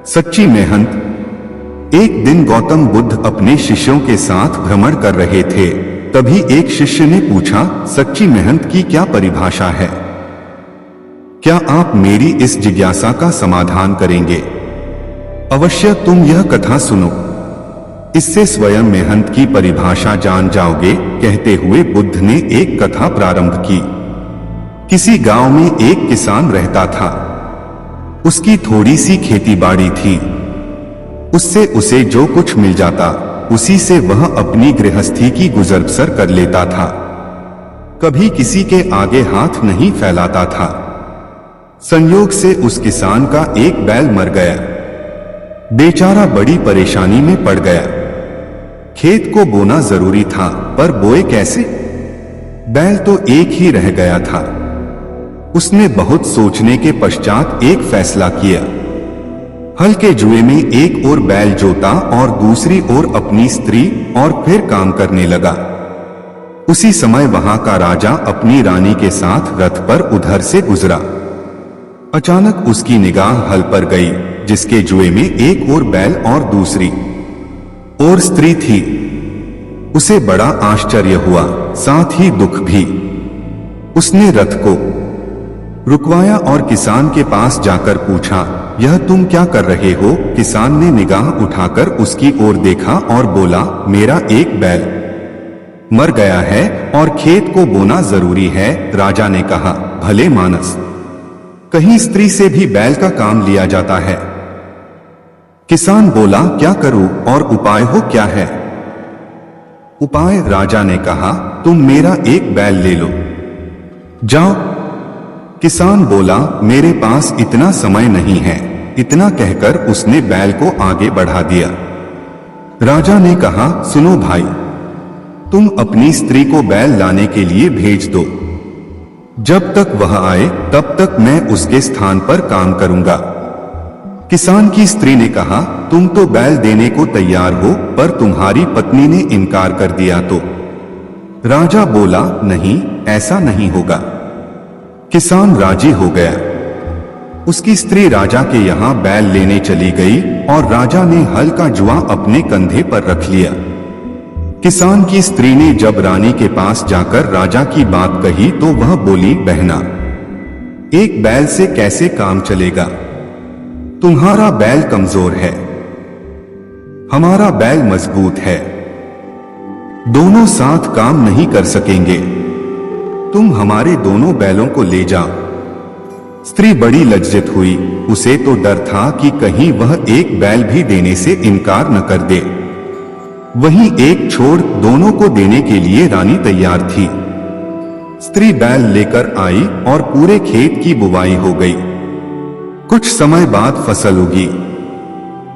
सच्ची मेहनत। एक दिन गौतम बुद्ध अपने शिष्यों के साथ भ्रमण कर रहे थे। तभी एक शिष्य ने पूछा, सच्ची मेहनत की क्या परिभाषा है? क्या आप मेरी इस जिज्ञासा का समाधान करेंगे? अवश्य तुम यह कथा सुनो। इससे स्वयं मेहनत की परिभाषा जान जाओगे। कहते हुए बुद्ध ने एक कथा प्रारंभ की। किसी गांव में एक किसान रहता था। उसकी थोड़ी सी खेतीबाड़ी थी। उससे उसे जो कुछ मिल जाता उसी से वह अपनी गृहस्थी की गुजर बसर कर लेता था। कभी किसी के आगे हाथ नहीं फैलाता था। संयोग से उस किसान का एक बैल मर गया। बेचारा बड़ी परेशानी में पड़ गया। खेत को बोना जरूरी था, पर बोए कैसे? बैल तो एक ही रह गया था। उसने बहुत सोचने के पश्चात एक फैसला किया। हल के जुए में एक ओर बैल जोता और दूसरी ओर अपनी स्त्री, और फिर काम करने लगा। उसी समय वहां का राजा अपनी रानी के साथ रथ पर उधर से गुजरा। अचानक उसकी निगाह हल पर गई, जिसके जुए में एक ओर बैल और दूसरी ओर स्त्री थी। उसे बड़ा आश्चर्य हुआ, साथ ही दुख भी। उसने रथ को रुकवाया और किसान के पास जाकर पूछा, यह तुम क्या कर रहे हो? किसान ने निगाह उठाकर उसकी ओर देखा और बोला, मेरा एक बैल मर गया है और खेत को बोना जरूरी है। राजा ने कहा, भले मानस, कहीं स्त्री से भी बैल का काम लिया जाता है? किसान बोला, क्या करूं और उपाय हो क्या है? उपाय? राजा ने कहा, तुम मेरा एक बैल ले लो, जाओ। किसान बोला, मेरे पास इतना समय नहीं है। इतना कहकर उसने बैल को आगे बढ़ा दिया। राजा ने कहा, सुनो भाई, तुम अपनी स्त्री को बैल लाने के लिए भेज दो। जब तक वह आए तब तक मैं उसके स्थान पर काम करूंगा। किसान की स्त्री ने कहा, तुम तो बैल देने को तैयार हो, पर तुम्हारी पत्नी ने इनकार कर दिया तो? राजा बोला, नहीं, ऐसा नहीं होगा। किसान राजी हो गया। उसकी स्त्री राजा के यहाँ बैल लेने चली गई और राजा ने हल का जुआ अपने कंधे पर रख लिया। किसान की स्त्री ने जब रानी के पास जाकर राजा की बात कही तो वह बोली, बहना, एक बैल से कैसे काम चलेगा? तुम्हारा बैल कमजोर है, हमारा बैल मजबूत है। दोनों साथ काम नहीं कर सकेंगे। तुम हमारे दोनों बैलों को ले जाओ। स्त्री बड़ी लज्जित हुई। उसे तो डर था कि कहीं वह एक बैल भी देने से इनकार न कर दे। वहीं एक छोड़ दोनों को देने के लिए रानी तैयार थी। स्त्री बैल लेकर आई और पूरे खेत की बुवाई हो गई। कुछ समय बाद फसल उगी।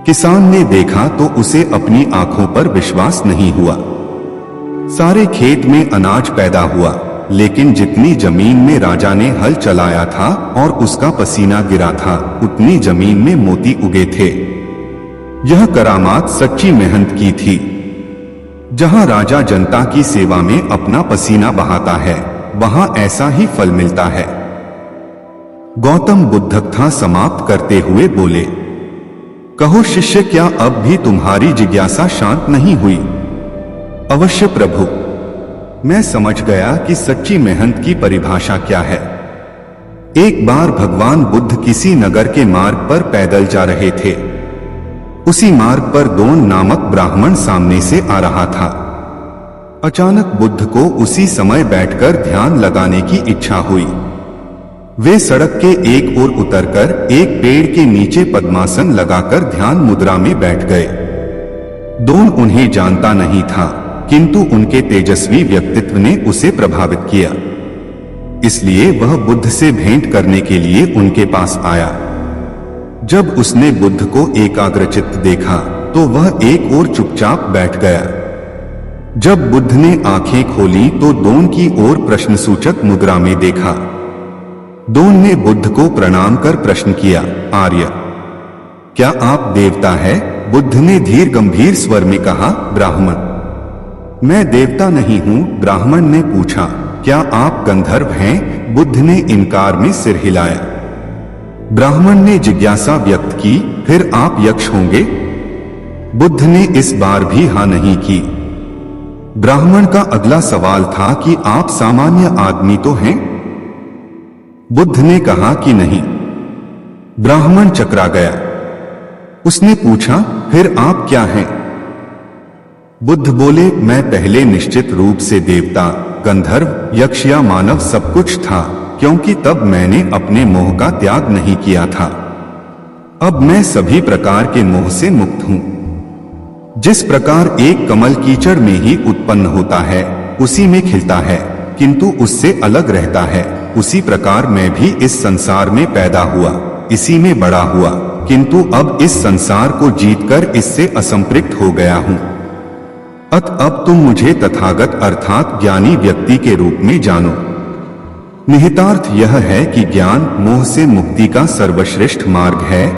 किसान ने देखा तो उसे अपनी आंखों पर विश्वास नहीं हुआ। सारे खेत में अनाज पैदा हुआ, लेकिन जितनी जमीन में राजा ने हल चलाया था और उसका पसीना गिरा था, उतनी जमीन में मोती उगे थे। यह करामात सच्ची मेहनत की थी। जहां राजा जनता की सेवा में अपना पसीना बहाता है, वहां ऐसा ही फल मिलता है। गौतम बुद्ध कथा समाप्त करते हुए बोले, कहो शिष्य, क्या अब भी तुम्हारी जिज्ञासा शांत नहीं हुई? अवश्य प्रभु, मैं समझ गया कि सच्ची मेहनत की परिभाषा क्या है। एक बार भगवान बुद्ध किसी नगर के मार्ग पर पैदल जा रहे थे। उसी मार्ग पर दोन नामक ब्राह्मण सामने से आ रहा था। अचानक बुद्ध को उसी समय बैठकर ध्यान लगाने की इच्छा हुई। वे सड़क के एक ओर उतरकर एक पेड़ के नीचे पद्मासन लगाकर ध्यान मुद्रा में बैठ गए। दोन उन्हें जानता नहीं था, किंतु उनके तेजस्वी व्यक्तित्व ने उसे प्रभावित किया। इसलिए वह बुद्ध से भेंट करने के लिए उनके पास आया। जब उसने बुद्ध को एकाग्रचित्त देखा तो वह एक ओर चुपचाप बैठ गया। जब बुद्ध ने आंखें खोली तो दोन की ओर प्रश्नसूचक मुद्रा में देखा। दोन ने बुद्ध को प्रणाम कर प्रश्न किया, आर्य, क्या आप देवता है? बुद्ध ने धीर गंभीर स्वर में कहा, ब्राह्मण, मैं देवता नहीं हूं। ब्राह्मण ने पूछा, क्या आप गंधर्व हैं? बुद्ध ने इनकार में सिर हिलाया। ब्राह्मण ने जिज्ञासा व्यक्त की, फिर आप यक्ष होंगे? बुद्ध ने इस बार भी हाँ नहीं की। ब्राह्मण का अगला सवाल था कि आप सामान्य आदमी तो हैं? बुद्ध ने कहा कि नहीं। ब्राह्मण चकरा गया। उसने पूछा, फिर आप क्या हैं? बुद्ध बोले, मैं पहले निश्चित रूप से देवता, गंधर्व, यक्ष या मानव सब कुछ था, क्योंकि तब मैंने अपने मोह का त्याग नहीं किया था। अब मैं सभी प्रकार के मोह से मुक्त हूँ। जिस प्रकार एक कमल कीचड़ में ही उत्पन्न होता है, उसी में खिलता है, किंतु उससे अलग रहता है, उसी प्रकार मैं भी इस संसार में पैदा हुआ, इसी में बड़ा हुआ, किंतु अब इस संसार को जीतकर इससे असंपृक्त हो गया हूँ। अब तुम मुझे तथागत अर्थात ज्ञानी व्यक्ति के रूप में जानो। निहितार्थ यह है कि ज्ञान मोह से मुक्ति का सर्वश्रेष्ठ मार्ग है।